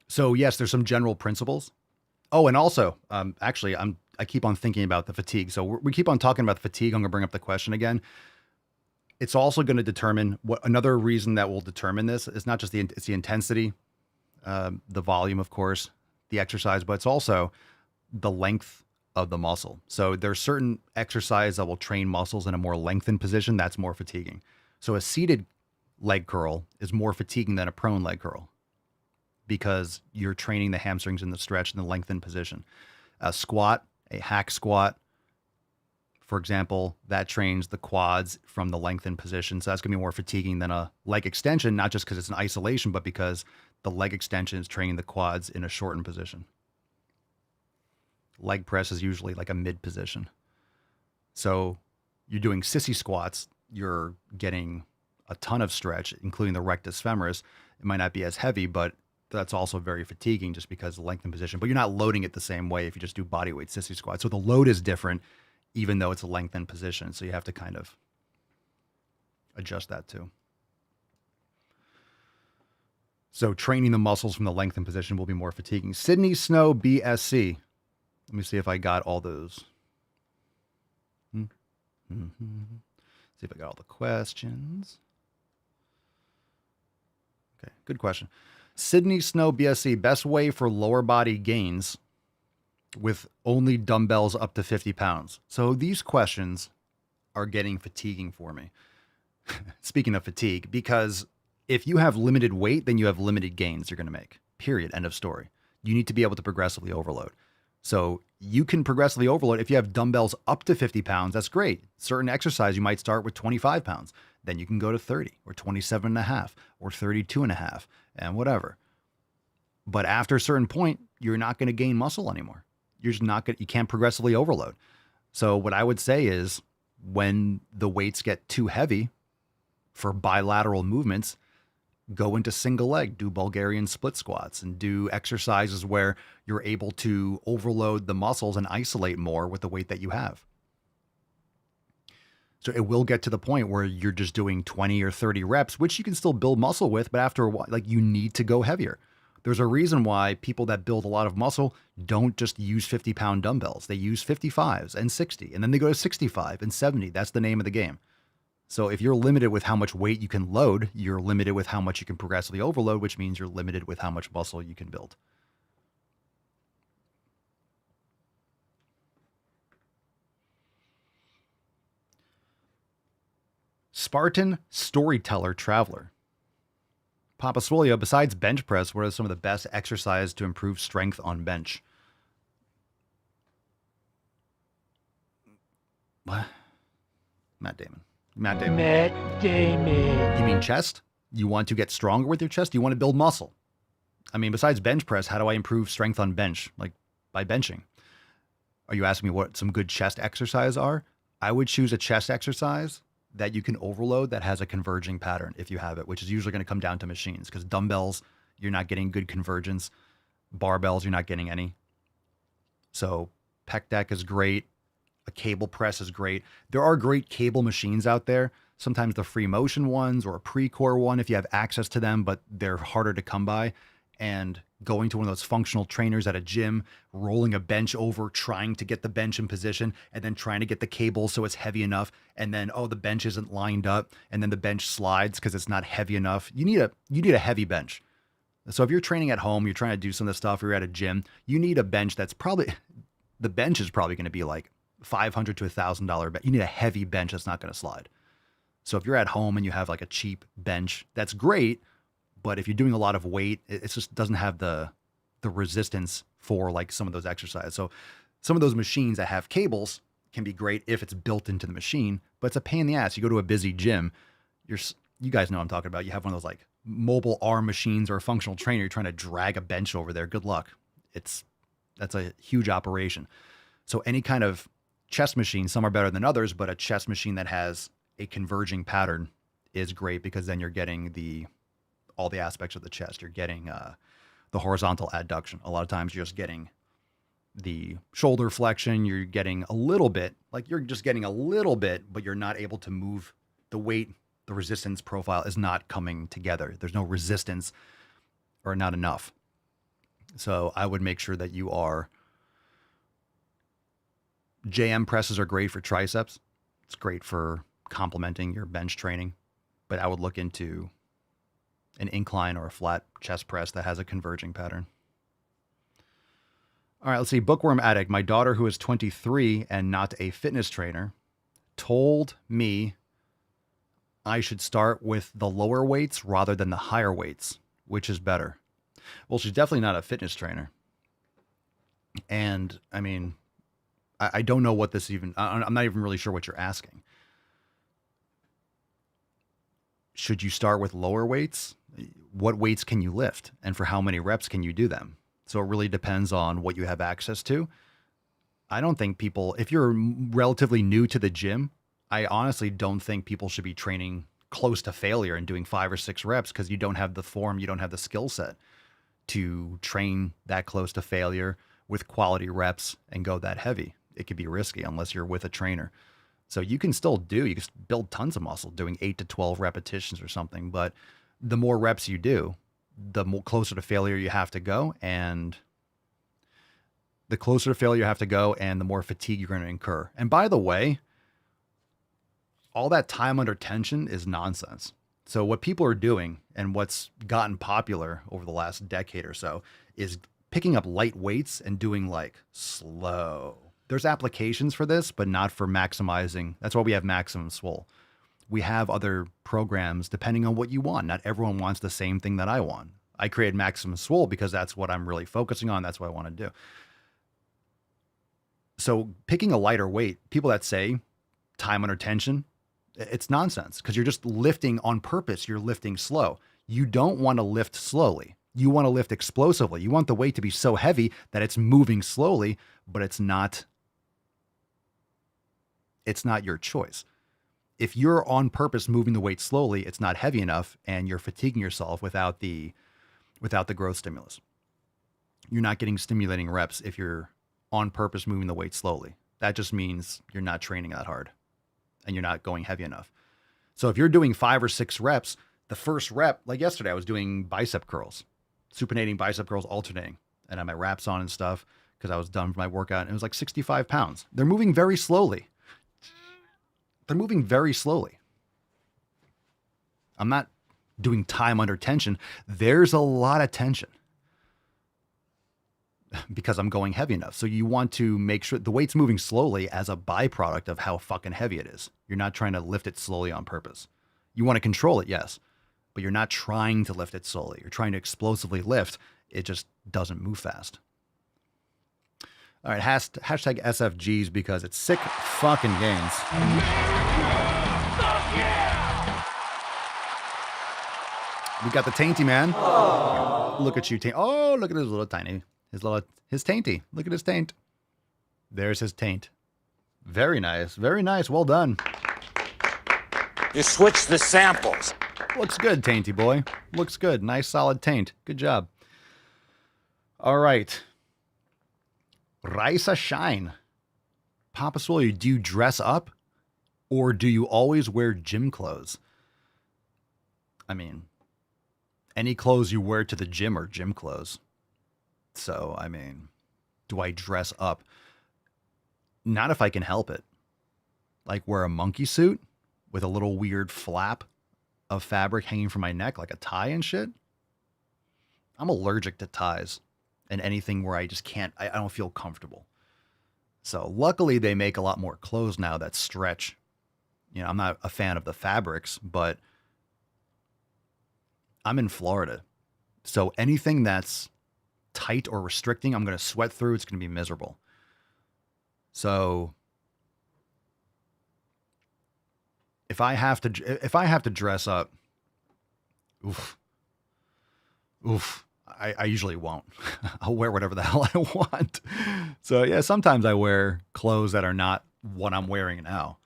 So yes, there's some general principles. Oh, and also, actually, I keep on thinking about the fatigue. So we keep on talking about the fatigue. I'm going to bring up the question again. It's also going to determine another reason that will determine this is not just it's the intensity, the volume, of course, the exercise, but it's also the length of the muscle. So there's certain exercise that will train muscles in a more lengthened position. That's more fatiguing. So a seated leg curl is more fatiguing than a prone leg curl, because you're training the hamstrings in the stretch in the lengthened position. A squat, a hack squat, for example, that trains the quads from the lengthened position. So that's going to be more fatiguing than a leg extension, not just because it's an isolation, but because the leg extension is training the quads in a shortened position. Leg press is usually like a mid position. So you're doing sissy squats, you're getting a ton of stretch, including the rectus femoris. It might not be as heavy, but that's also very fatiguing just because of the lengthened position. But you're not loading it the same way if you just do bodyweight sissy squats. So the load is different, even though it's a lengthened position. So you have to kind of adjust that too. So training the muscles from the lengthened position will be more fatiguing. Sydney Snow BSC. Let me see if I got all those. See if I got all the questions. Okay, good question. Sydney Snow BSC, best way for lower body gains with only dumbbells up to 50 pounds. So these questions are getting fatiguing for me. Speaking of fatigue, because if you have limited weight, then you have limited gains you're going to make. Period. End of story. You need to be able to progressively overload. So you can progressively overload. If you have dumbbells up to 50 pounds, that's great. Certain exercise, you might start with 25 pounds. Then you can go to 30 or 27 and a half or 32 and a half and whatever. But after a certain point, you're not going to gain muscle anymore. You're just not going. You can't progressively overload. So what I would say is when the weights get too heavy for bilateral movements, go into single leg, do Bulgarian split squats, and do exercises where you're able to overload the muscles and isolate more with the weight that you have. So it will get to the point where you're just doing 20 or 30 reps, which you can still build muscle with, but after a while, like, you need to go heavier. There's a reason why people that build a lot of muscle don't just use 50-pound dumbbells. They use 55s and 60, and then they go to 65 and 70. That's the name of the game. So if you're limited with how much weight you can load, you're limited with how much you can progressively overload, which means you're limited with how much muscle you can build. Spartan Storyteller Traveler. Papa Swolio, besides bench press, what are some of the best exercises to improve strength on bench? What? Matt Damon. You mean chest? You want to get stronger with your chest? You want to build muscle? I mean, besides bench press, how do I improve strength on bench? Like, by benching. Are you asking me what some good chest exercises are? I would choose a chest exercise that you can overload that has a converging pattern if you have it, which is usually going to come down to machines, because dumbbells, you're not getting good convergence. Barbells, you're not getting any. So pec deck is great. A cable press is great. There are great cable machines out there. Sometimes the free motion ones or a pre-core one, if you have access to them, but they're harder to come by. And going to one of those functional trainers at a gym, rolling a bench over, trying to get the bench in position, and then trying to get the cable so it's heavy enough. And then, oh, the bench isn't lined up. And then the bench slides because it's not heavy enough. You need a heavy bench. So if you're training at home, you're trying to do some of this stuff, or you're at a gym, you need a bench that's the bench is probably going to be like $500 to $1,000 bench. You need a heavy bench that's not going to slide. So if you're at home and you have like a cheap bench, that's great. But if you're doing a lot of weight, it just doesn't have the resistance for like some of those exercises. So some of those machines that have cables can be great if it's built into the machine, but it's a pain in the ass. You go to a busy gym, you guys know what I'm talking about. You have one of those like mobile arm machines or a functional trainer. You're trying to drag a bench over there. Good luck. That's a huge operation. So any kind of chest machine, some are better than others, but a chest machine that has a converging pattern is great, because then you're getting all the aspects of the chest. You're getting the horizontal adduction. A lot of times you're just getting the shoulder flexion. You're getting a little bit, but you're not able to move the weight. The resistance profile is not coming together. There's no resistance, or not enough. So I would make sure that you are. JM presses are great for triceps. It's great for complementing your bench training, but I would look into an incline or a flat chest press that has a converging pattern. All right, let's see. Bookworm Addict. My daughter, who is 23 and not a fitness trainer, told me I should start with the lower weights rather than the higher weights. Which is better? Well, she's definitely not a fitness trainer. And I mean, I don't know what this even, I'm not even really sure what you're asking. Should you start with lower weights? What weights can you lift, and for how many reps can you do them? So it really depends on what you have access to. I don't think people, if you're relatively new to the gym, I honestly don't think people should be training close to failure and doing 5 or 6 reps, because you don't have the form, you don't have the skill set to train that close to failure with quality reps and go that heavy. It could be risky unless you're with a trainer. So you can build tons of muscle doing 8 to 12 repetitions or something, but the more reps you do, the closer to failure you have to go, and the closer to failure you have to go, and the more fatigue you're going to incur. And by the way, all that time under tension is nonsense. So what people are doing, and what's gotten popular over the last decade or so, is picking up light weights and doing like slow. There's applications for this, but not for maximizing. That's why we have Maximum Swole. We have other programs depending on what you want. Not everyone wants the same thing that I want. I created Maximum Swole because that's what I'm really focusing on. That's what I want to do. So picking a lighter weight, people that say time under tension, it's nonsense, because you're just lifting on purpose. You're lifting slow. You don't want to lift slowly. You want to lift explosively. You want the weight to be so heavy that it's moving slowly, but it's not your choice. If you're on purpose moving the weight slowly, it's not heavy enough, and you're fatiguing yourself without the growth stimulus. You're not getting stimulating reps if you're on purpose moving the weight slowly. That just means you're not training that hard and you're not going heavy enough. So if you're doing 5 or 6 reps, the first rep, like yesterday, I was doing bicep curls, supinating bicep curls, alternating, and I had my wraps on and stuff because I was done with my workout, and it was like 65 pounds. They're moving very slowly. I'm not doing time under tension. There's a lot of tension because I'm going heavy enough. So you want to make sure the weight's moving slowly as a byproduct of how fucking heavy it is. You're not trying to lift it slowly on purpose. You want to control it, yes, but you're not trying to lift it slowly. You're trying to explosively lift. It just doesn't move fast. All right, hashtag SFGs because it's sick fucking gains. We got the Tainty man. Aww. Look at you, Tainty. Oh, look at his little tiny. His tainty. Look at his taint. There's his taint. Very nice. Very nice. Well done. You switched the samples. Looks good, Tainty boy. Looks good. Nice, solid taint. Good job. All right. Raisa Shine. Papa Swole, do you dress up or do you always wear gym clothes? I mean, any clothes you wear to the gym are gym clothes. So, I mean, do I dress up? Not if I can help it. Like wear a monkey suit with a little weird flap of fabric hanging from my neck, like a tie and shit. I'm allergic to ties and anything where I just can't, I don't feel comfortable. So luckily they make a lot more clothes now that stretch. You know, I'm not a fan of the fabrics, but I'm in Florida. So anything that's tight or restricting, I'm going to sweat through. It's going to be miserable. So if I have to dress up, I usually won't. I'll wear whatever the hell I want. So yeah, sometimes I wear clothes that are not what I'm wearing now.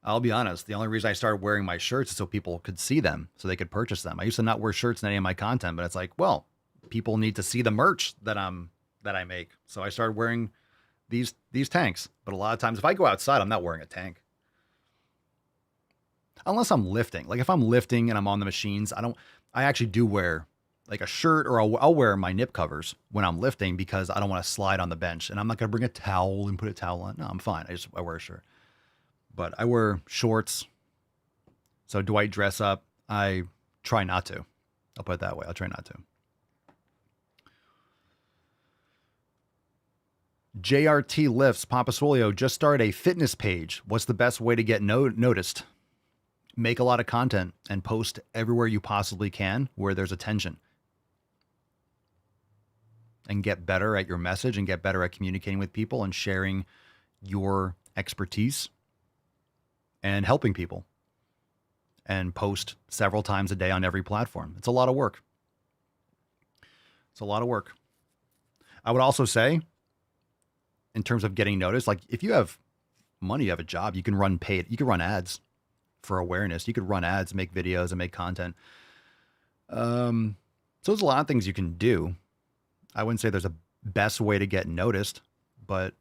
I'll be honest. The only reason I started wearing my shirts is so people could see them, so they could purchase them. I used to not wear shirts in any of my content, but it's like, well, people need to see the merch that I make. So I started wearing these tanks. But a lot of times if I go outside, I'm not wearing a tank. Unless I'm lifting. Like if I'm lifting and I'm on the machines, I actually do wear like a shirt, or I'll wear my nip covers when I'm lifting because I don't want to slide on the bench, and I'm not going to bring a towel and put a towel on. No, I'm fine. I wear a shirt, but I wear shorts. So do I dress up? I try not to. I'll put it that way. I'll try not to. JRT Lifts, Papa Swolio just started a fitness page. What's the best way to get noticed? Make a lot of content and post everywhere you possibly can where there's attention. And get better at your message and get better at communicating with people and sharing your expertise and helping people. And post several times a day on every platform. It's a lot of work. It's a lot of work. I would also say, in terms of getting noticed, like if you have money, you have a job, you can run paid, you can run ads for awareness. You could run ads, make videos, and make content. So there's a lot of things you can do. I wouldn't say there's a best way to get noticed, but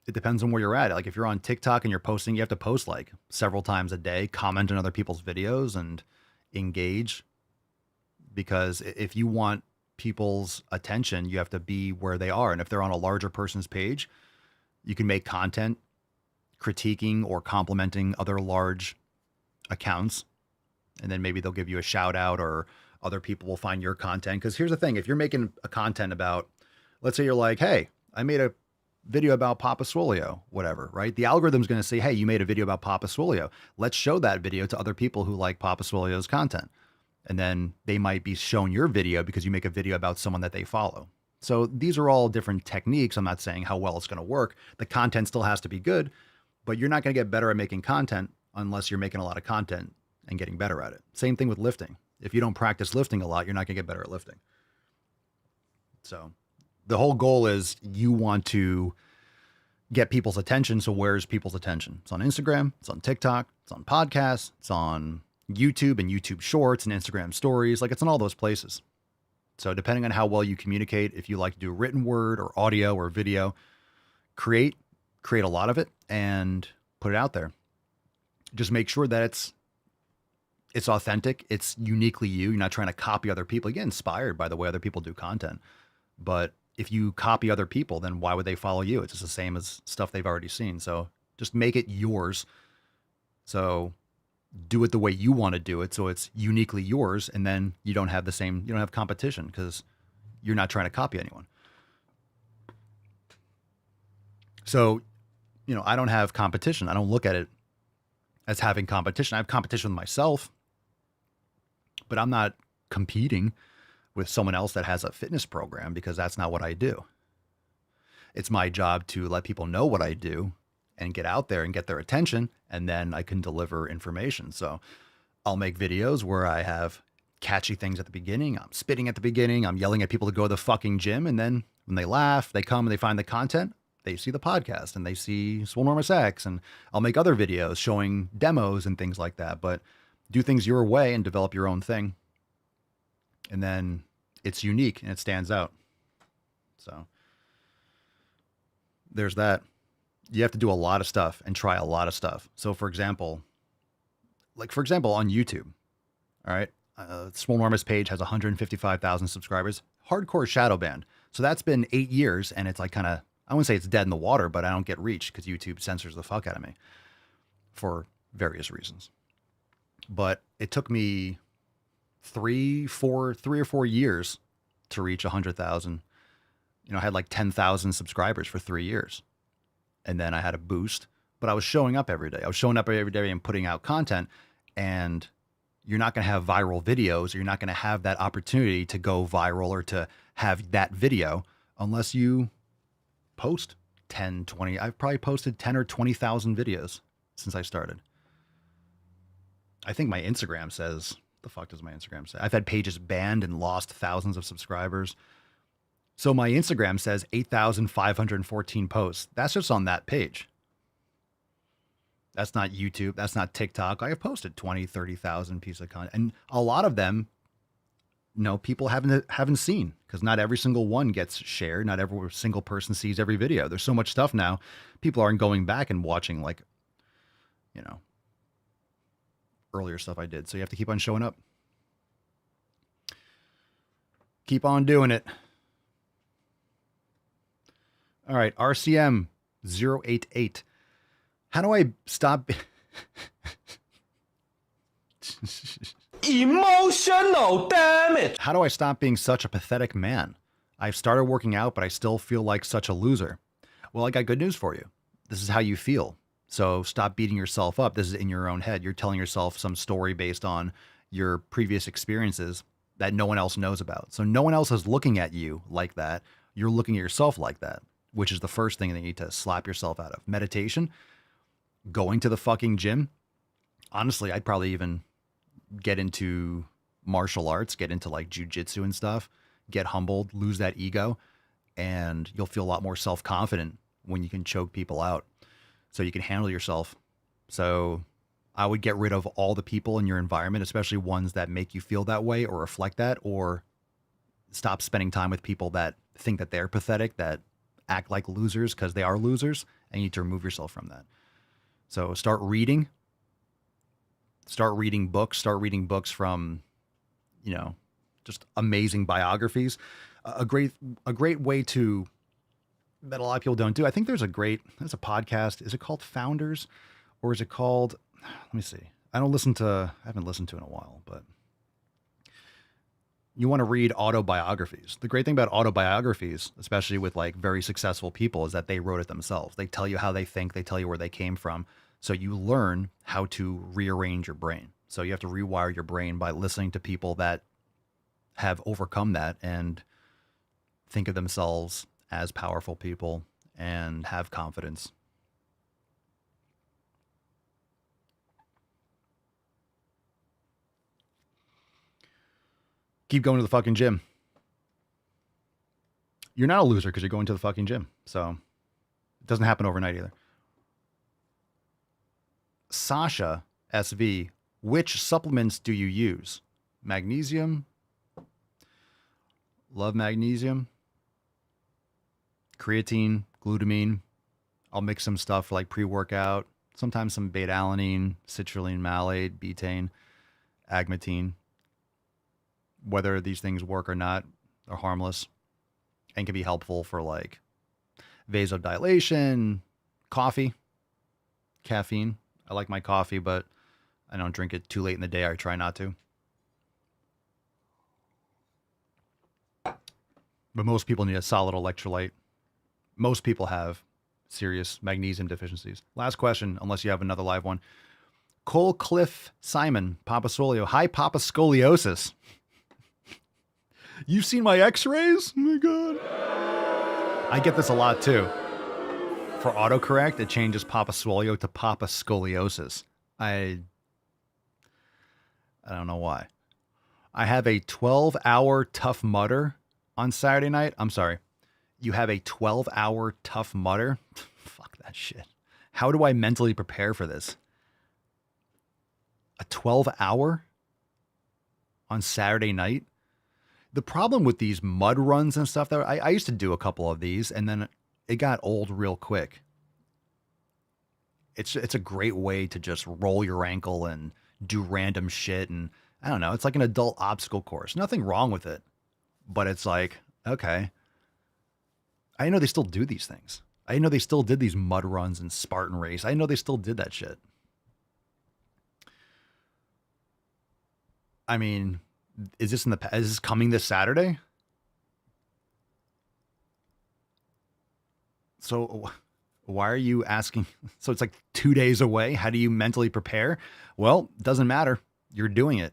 it depends on where you're at. Like if you're on TikTok and you're posting, you have to post like several times a day, comment on other people's videos and engage. because if you want people's attention, you have to be where they are. And if they're on a larger person's page, you can make content critiquing or complimenting other large accounts. And then maybe they'll give you a shout out, or other people will find your content. Because here's the thing, if you're making a content about, let's say you're like, hey, I made a video about Papa Swolio, whatever, right? The algorithm's going to say, hey, you made a video about Papa Swolio. Let's show that video to other people who like Papa Swolio's content. And then they might be shown your video because you make a video about someone that they follow. So these are all different techniques. I'm not saying how well it's going to work. The content still has to be good, but you're not going to get better at making content unless you're making a lot of content and getting better at it. Same thing with lifting. If you don't practice lifting a lot, you're not going to get better at lifting. So the whole goal is you want to get people's attention. So where's people's attention? It's on Instagram, it's on TikTok, it's on podcasts, it's on YouTube and YouTube Shorts and Instagram Stories. Like, it's in all those places. So depending on how well you communicate, if you like to do written word or audio or video, create a lot of it and put it out there. Just make sure that it's authentic. It's uniquely you. You're not trying to copy other people. You get inspired by the way other people do content. But if you copy other people, then why would they follow you? It's just the same as stuff they've already seen. So just make it yours. So do it the way you want to do it. So it's uniquely yours. And then you don't have competition because you're not trying to copy anyone. So, I don't have competition. I don't look at it as having competition. I have competition with myself, but I'm not competing with someone else that has a fitness program because that's not what I do. It's my job to let people know what I do and get out there and get their attention, and then I can deliver information. So I'll make videos where I have catchy things at the beginning. I'm spitting at the beginning. I'm yelling at people to go to the fucking gym. And then when they laugh, they come and they find the content. They see the podcast and they see Swolenormous X, and I'll make other videos showing demos and things like that. But do things your way and develop your own thing. And then it's unique and it stands out. So there's that. You have to do a lot of stuff and try a lot of stuff. So for example, on YouTube, all right, Swolenormous page has 155,000 subscribers, hardcore shadow banned. So that's been 8 years, and it's like kind of, I wouldn't say it's dead in the water, but I don't get reached because YouTube censors the fuck out of me for various reasons. But it took me 3 or 4 years to reach 100,000. I had like 10,000 subscribers for 3 years. And then I had a boost, but I was showing up every day. I was showing up every day and putting out content. And you're not going to have viral videos. Or you're not going to have that opportunity to go viral or to have that video unless you post 10, 20. I've probably posted 10 or 20,000 videos since I started. I think my Instagram says, the fuck does my Instagram say? I've had pages banned and lost thousands of subscribers. So my Instagram says 8,514 posts. That's just on that page. That's not YouTube. That's not TikTok. I have posted 20, 30,000 pieces of content. And a lot of them, people haven't seen, because not every single one gets shared. Not every single person sees every video. There's so much stuff now. People aren't going back and watching earlier stuff I did. So you have to keep on showing up. Keep on doing it. All right, RCM 088. How do I stop? Emotional damage. How do I stop being such a pathetic man? I've started working out, but I still feel like such a loser. Well, I got good news for you. This is how you feel. So stop beating yourself up. This is in your own head. You're telling yourself some story based on your previous experiences that no one else knows about. So no one else is looking at you like that. You're looking at yourself like that, which is the first thing that you need to slap yourself out of. Meditation, going to the fucking gym. Honestly, I'd probably even get into martial arts, get into like jujitsu and stuff, get humbled, lose that ego, and you'll feel a lot more self-confident when you can choke people out. So you can handle yourself. So I would get rid of all the people in your environment, especially ones that make you feel that way or reflect that, or stop spending time with people that think that they're pathetic, that act like losers because they are losers, and you need to remove yourself from that. So start reading books from, just amazing biographies. A great way to, that a lot of people don't do. I think there's a podcast. Is it called Founders, or is it called, let me see. I haven't listened to it in a while, but you want to read autobiographies. The great thing about autobiographies, especially with like very successful people, is that they wrote it themselves. They tell you how they think, they tell you where they came from. So you learn how to rearrange your brain. So you have to rewire your brain by listening to people that have overcome that and think of themselves as powerful people and have confidence. Keep going to the fucking gym. You're not a loser because you're going to the fucking gym. So it doesn't happen overnight either. Sasha SV, which supplements do you use? Magnesium. Love magnesium. Creatine, glutamine. I'll mix some stuff like pre-workout. Sometimes some beta-alanine, citrulline malate, betaine, agmatine. Whether these things work or not, are harmless and can be helpful for like vasodilation, coffee, caffeine. I like my coffee, but I don't drink it too late in the day. I try not to. But most people need a solid electrolyte. Most people have serious magnesium deficiencies. Last question, unless you have another live one. Cole Cliff Simon, Papa Scolio. Hi, Papa Scoliosis. You've seen my x-rays? Oh my God. I get this a lot too. For autocorrect, it changes Papa Scolio to Papa Scoliosis. I don't know why. I have a 12-hour Tough Mudder on Saturday night. I'm sorry. You have a 12-hour Tough Mudder? Fuck that shit. How do I mentally prepare for this? A 12-hour on Saturday night? The problem with these mud runs and stuff, that I used to do a couple of these, and then it got old real quick. It's a great way to just roll your ankle and do random shit, and I don't know. It's like an adult obstacle course. Nothing wrong with it, but it's like, okay. I didn't know they still do these things. I didn't know they still did these mud runs and Spartan race. I didn't know they still did that shit. I mean, is this coming this Saturday? So why are you asking? So it's like 2 days away. How do you mentally prepare? Well, it doesn't matter. You're doing it.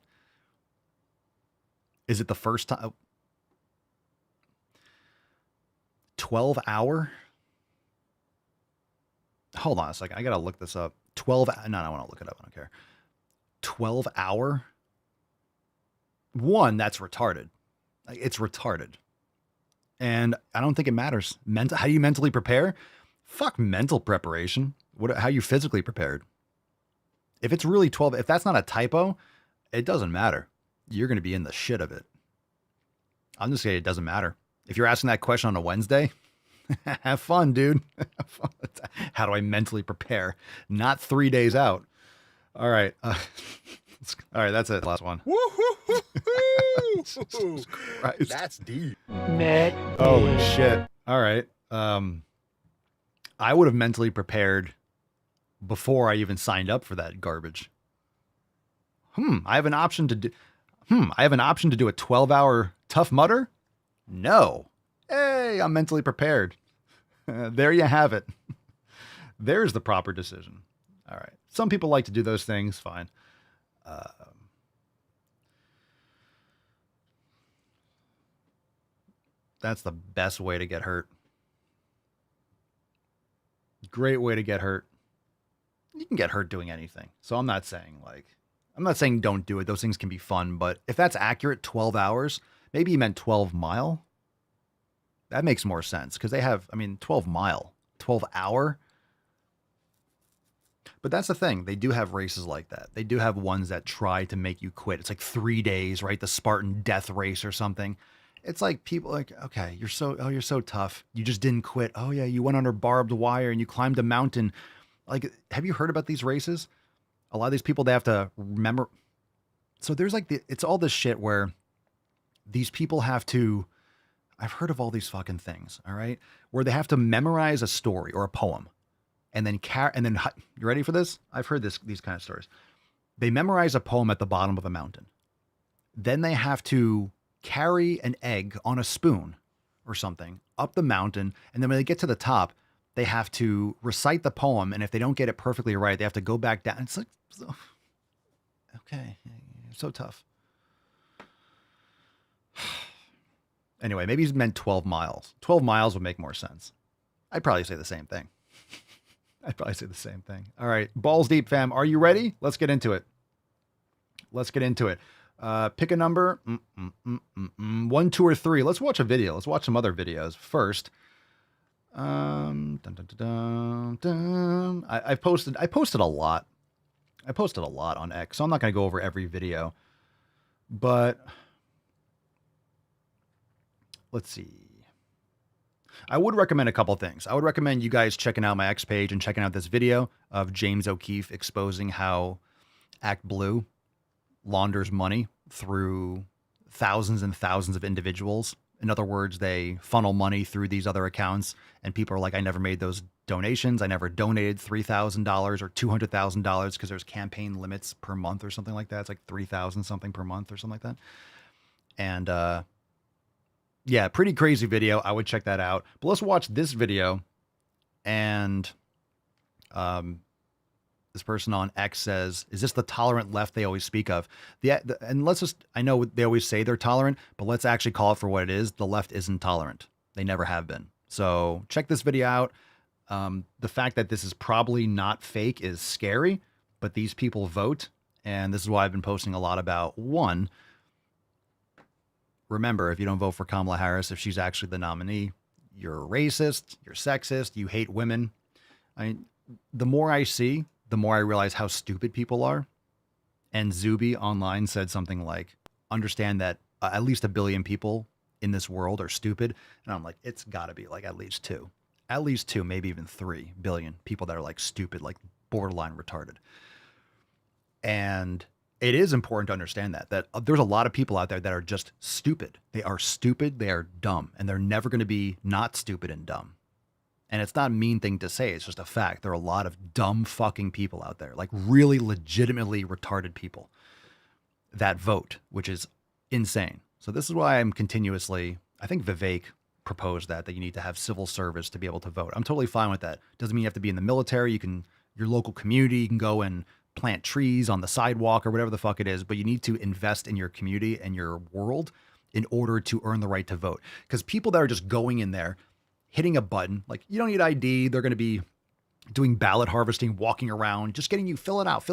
Is it the first time? 12-hour? Hold on a second. I got to look this up. 12. No, I want to look it up. I don't care. 12-hour? One, that's retarded. It's retarded. And I don't think it matters. How you mentally prepare? Fuck mental preparation. How you physically prepared? If it's really 12, if that's not a typo, it doesn't matter. You're going to be in the shit of it. I'm just saying it doesn't matter. If you're asking that question on a Wednesday, have fun, dude. Have fun. How do I mentally prepare? Not 3 days out. All right. All right, that's it. Last one. That's deep. Holy shit. All right. I would have mentally prepared before I even signed up for that garbage. I have an option to do a 12-hour Tough Mudder? No. Hey, I'm mentally prepared. There you have it. There's the proper decision. All right. Some people like to do those things. Fine. That's the best way to get hurt. Great way to get hurt. You can get hurt doing anything. So I'm not saying don't do it. Those things can be fun, but if that's accurate, 12 hours, maybe you meant 12 mile. That makes more sense because they have, 12 mile, 12 hour. But that's the thing. They do have races like that. They do have ones that try to make you quit. It's like 3 days, right? The Spartan death race or something. It's like people like, okay, you're so tough. You just didn't quit. Oh yeah. You went under barbed wire and you climbed a mountain. Like, have you heard about these races? A lot of these people, they have to remember. So there's like it's all this shit where these people have to, I've heard of all these fucking things, all right, where they have to memorize a story or a poem and then you ready for this? I've heard these kind of stories. They memorize a poem at the bottom of a mountain. Then they have to carry an egg on a spoon or something up the mountain. And then when they get to the top, they have to recite the poem. And if they don't get it perfectly right, they have to go back down. It's like, okay, so tough. Anyway, maybe he's meant 12 miles. 12 miles would make more sense. I'd probably say the same thing. All right. Balls deep, fam. Are you ready? Let's get into it. Pick a number. 1, 2, or 3. Let's watch a video. Let's watch some other videos first. I posted a lot. I posted a lot on X, so I'm not going to go over every video. But let's see. I would recommend a couple things. I would recommend you guys checking out my X page and checking out this video of James O'Keefe exposing how Act Blue launders money through thousands and thousands of individuals. In other words, they funnel money through these other accounts, and people are like, I never made those donations. I never donated $3,000 or $200,000 because there's campaign limits per month or something like that. It's like 3,000 something per month or something like that. And yeah, pretty crazy video. I would check that out. But let's watch this video. And this person on X says, is this the tolerant left they always speak of? And let's just, I know they always say they're tolerant, but let's actually call it for what it is. The left isn't tolerant. They never have been. So check this video out. The fact that this is probably not fake is scary, but these people vote. And this is why I've been posting a lot about. One, remember, if you don't vote for Kamala Harris, if she's actually the nominee, you're a racist, you're sexist, you hate women. I mean, the more I see, the more I realize how stupid people are. And Zuby online said something like, understand that at least 1 billion people in this world are stupid. And I'm like, it's got to be like at least 2, maybe even 3 billion people that are like stupid, like borderline retarded. And it is important to understand that there's a lot of people out there that are just stupid. They are stupid. They are dumb, and they're never going to be not stupid and dumb. And it's not a mean thing to say. It's just a fact. There are a lot of dumb fucking people out there, like really legitimately retarded people that vote, which is insane. So this is why I'm continuously, I think Vivek proposed that you need to have civil service to be able to vote. I'm totally fine with that. Doesn't mean you have to be in the military. Your local community, you can go and plant trees on the sidewalk or whatever the fuck it is, but you need to invest in your community and your world in order to earn the right to vote. Because people that are just going in there, hitting a button, like you don't need ID. They're going to be doing ballot harvesting, walking around, just getting you fill it out.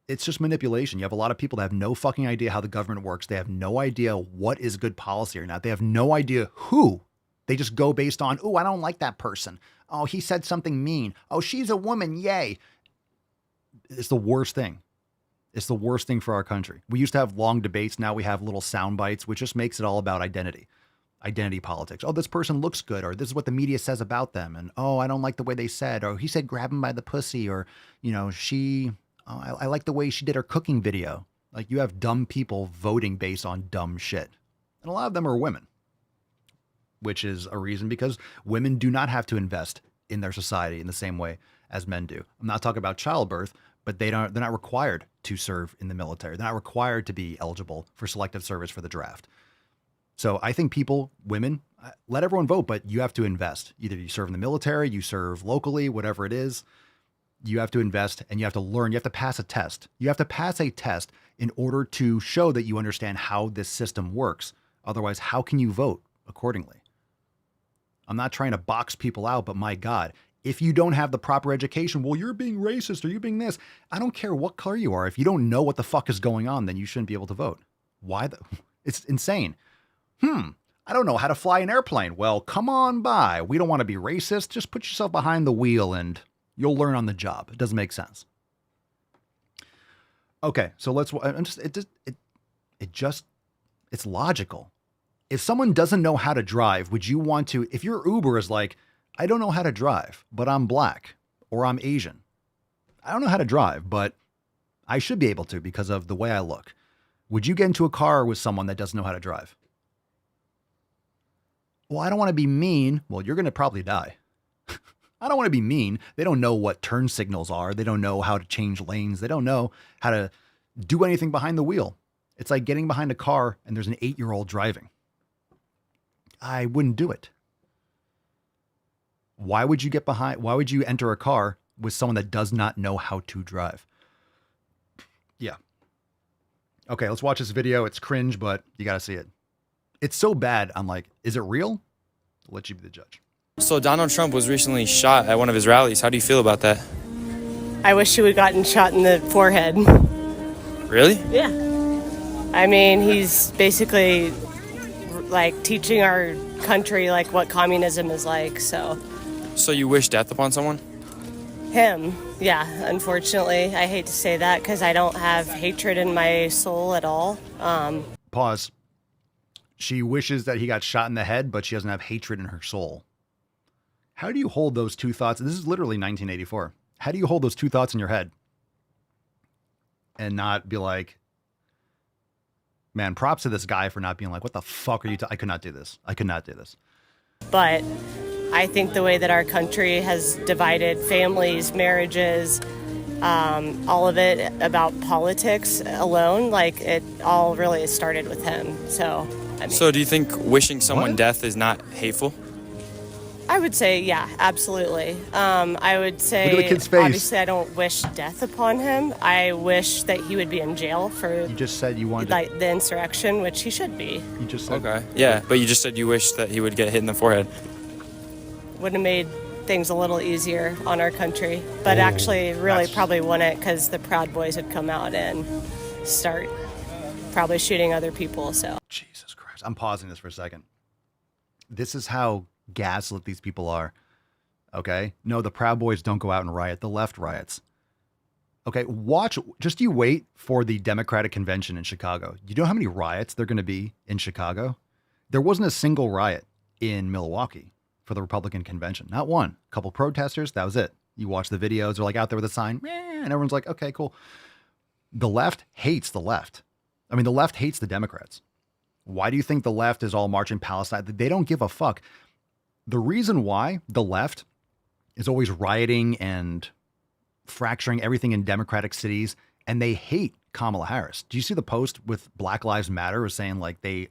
It's just manipulation. You have a lot of people that have no fucking idea how the government works. They have no idea what is good policy or not. They have no idea who. They just go based on, oh, I don't like that person. Oh, he said something mean. Oh, she's a woman. Yay. It's the worst thing. It's the worst thing for our country. We used to have long debates. Now we have little sound bites, which just makes it all about identity politics. Oh, this person looks good, or this is what the media says about them. And, oh, I don't like the way they said, or he said, grab him by the pussy, or, I like the way she did her cooking video. Like, you have dumb people voting based on dumb shit. And a lot of them are women, which is a reason because women do not have to invest in their society in the same way as men do. I'm not talking about childbirth, but they're not required to serve in the military. They're not required to be eligible for selective service for the draft. So I think women, let everyone vote, but you have to invest. Either you serve in the military, you serve locally, whatever it is. You have to invest and you have to learn. You have to pass a test. You have to pass a test in order to show that you understand how this system works. Otherwise, how can you vote accordingly? I'm not trying to box people out, but my God, if you don't have the proper education, well, you're being racist or you're being this. I don't care what color you are. If you don't know what the fuck is going on, then you shouldn't be able to vote. Why? It's insane. I don't know how to fly an airplane. Well, come on by. We don't want to be racist. Just put yourself behind the wheel and you'll learn on the job. It doesn't make sense. Okay, so it's logical. If someone doesn't know how to drive, would you want to, if your Uber is like, I don't know how to drive, but I'm black or I'm Asian. I don't know how to drive, but I should be able to because of the way I look. Would you get into a car with someone that doesn't know how to drive? Well, I don't want to be mean. Well, you're going to probably die. I don't want to be mean. They don't know what turn signals are. They don't know how to change lanes. They don't know how to do anything behind the wheel. It's like getting behind a car and there's an 8-year-old driving. I wouldn't do it. Why would you enter a car with someone that does not know how to drive? Yeah. Okay, let's watch this video. It's cringe, but you got to see it. It's so bad. I'm like, is it real? I'll let you be the judge. So Donald Trump was recently shot at one of his rallies. How do you feel about that? I wish he would have gotten shot in the forehead. Really? Yeah. I mean, he's basically like teaching our country like what communism is like, so. So you wish death upon someone? Him, yeah, unfortunately. I hate to say that because I don't have hatred in my soul at all. Pause. She wishes that he got shot in the head, but she doesn't have hatred in her soul. How do you hold those two thoughts? This is literally 1984. How do you hold those two thoughts in your head and not be like, man, props to this guy for not being like, what the fuck are you I could not do this. I could not do this. But I think the way that our country has divided families, marriages, all of it about politics alone, like it all really started with him. So, I mean, so do you think wishing someone death is not hateful? I would say, yeah, absolutely. I would say, look at the kid's face. Obviously, I don't wish death upon him. I wish that he would be in jail for. You just said you wanted like the insurrection, which he should be. You just said. Okay. Yeah, but you just said you wish that he would get hit in the forehead. Would have made things a little easier on our country, but actually, really probably wouldn't, because the Proud Boys would come out and start probably shooting other people. So. Jesus Christ! I'm pausing this for a second. This is how gaslit these people are. Okay? No, the Proud Boys don't go out and riot. The left riots. Okay, just you wait for the Democratic convention in Chicago. You know how many riots there are going to be in Chicago? There wasn't a single riot in Milwaukee for the Republican convention. Not one. A couple protesters, that was it. You watch the videos, they're like out there with a sign, and everyone's like, okay, cool. The left hates the left. I mean, the left hates the Democrats. Why do you think the left is all marching Palestine? They don't give a fuck. The reason why the left is always rioting and fracturing everything in Democratic cities, and they hate Kamala Harris. Do you see the post with Black Lives Matter was saying like they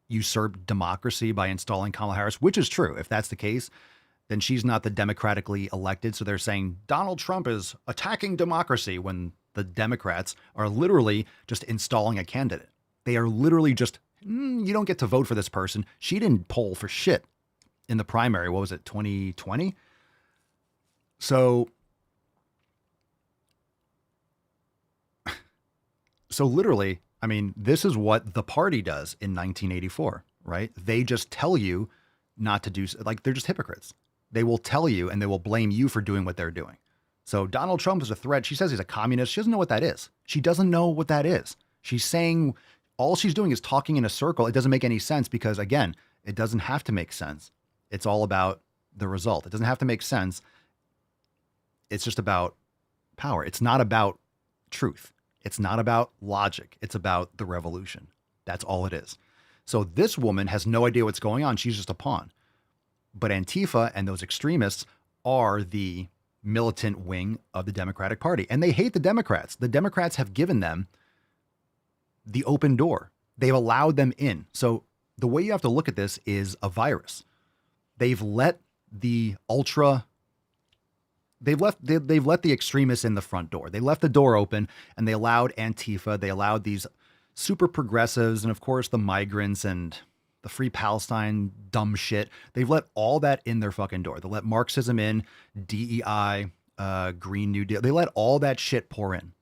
usurped democracy by installing Kamala Harris, which is true. If that's the case, then she's not the democratically elected. So they're saying Donald Trump is attacking democracy when the Democrats are literally just installing a candidate. They are literally just, you don't get to vote for this person. She didn't poll for shit in the primary. What was it, 2020? So literally, I mean, this is what the party does in 1984, right? They just tell you not to do, like, they're just hypocrites. They will tell you and they will blame you for doing what they're doing. So Donald Trump is a threat. She says he's a communist. She doesn't know what that is. She doesn't know what that is. She's saying, all she's doing is talking in a circle. It doesn't make any sense because, again, it doesn't have to make sense. It's all about the result. It doesn't have to make sense. It's just about power. It's not about truth. It's not about logic. It's about the revolution. That's all it is. So this woman has no idea what's going on. She's just a pawn. But Antifa and those extremists are the militant wing of the Democratic Party. And they hate the Democrats. The Democrats have given them the open door. They've allowed them in. So the way you have to look at this is a virus. They've let the they've let the extremists in the front door. They left the door open and they allowed Antifa, they allowed these super progressives and of course the migrants and the Free Palestine dumb shit. They've let all that in their fucking door. They let Marxism in, DEI, Green New Deal. They let all that shit pour in.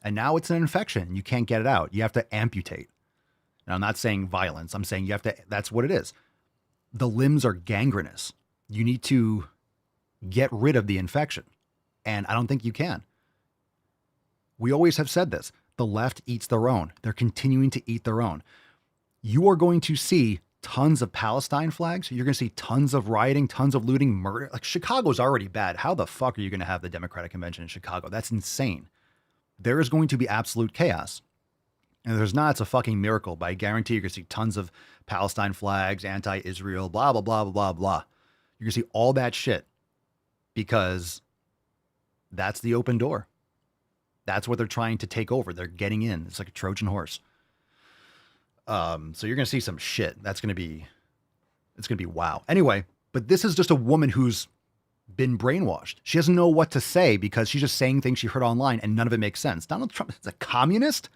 And now it's an infection. You can't get it out. You have to amputate. Now, I'm not saying violence. I'm saying you have to, that's what it is. The limbs are gangrenous. You need to get rid of the infection. And I don't think you can. We always have said this. The left eats their own. They're continuing to eat their own. You are going to see tons of Palestine flags. You're going to see tons of rioting, tons of looting, murder. Like Chicago's already bad. How the fuck are you going to have the Democratic convention in Chicago? That's insane. There is going to be absolute chaos. And if there's not, it's a fucking miracle. But I guarantee you're going to see tons of Palestine flags, anti-Israel, blah, blah, blah, blah, blah, blah. You're going to see all that shit because that's the open door. That's what they're trying to take over. They're getting in. It's like a Trojan horse. So you're going to see some shit. It's going to be wow. Anyway, but this is just a woman who's been brainwashed. She doesn't know what to say because she's just saying things she heard online and none of it makes sense. Donald Trump is a communist?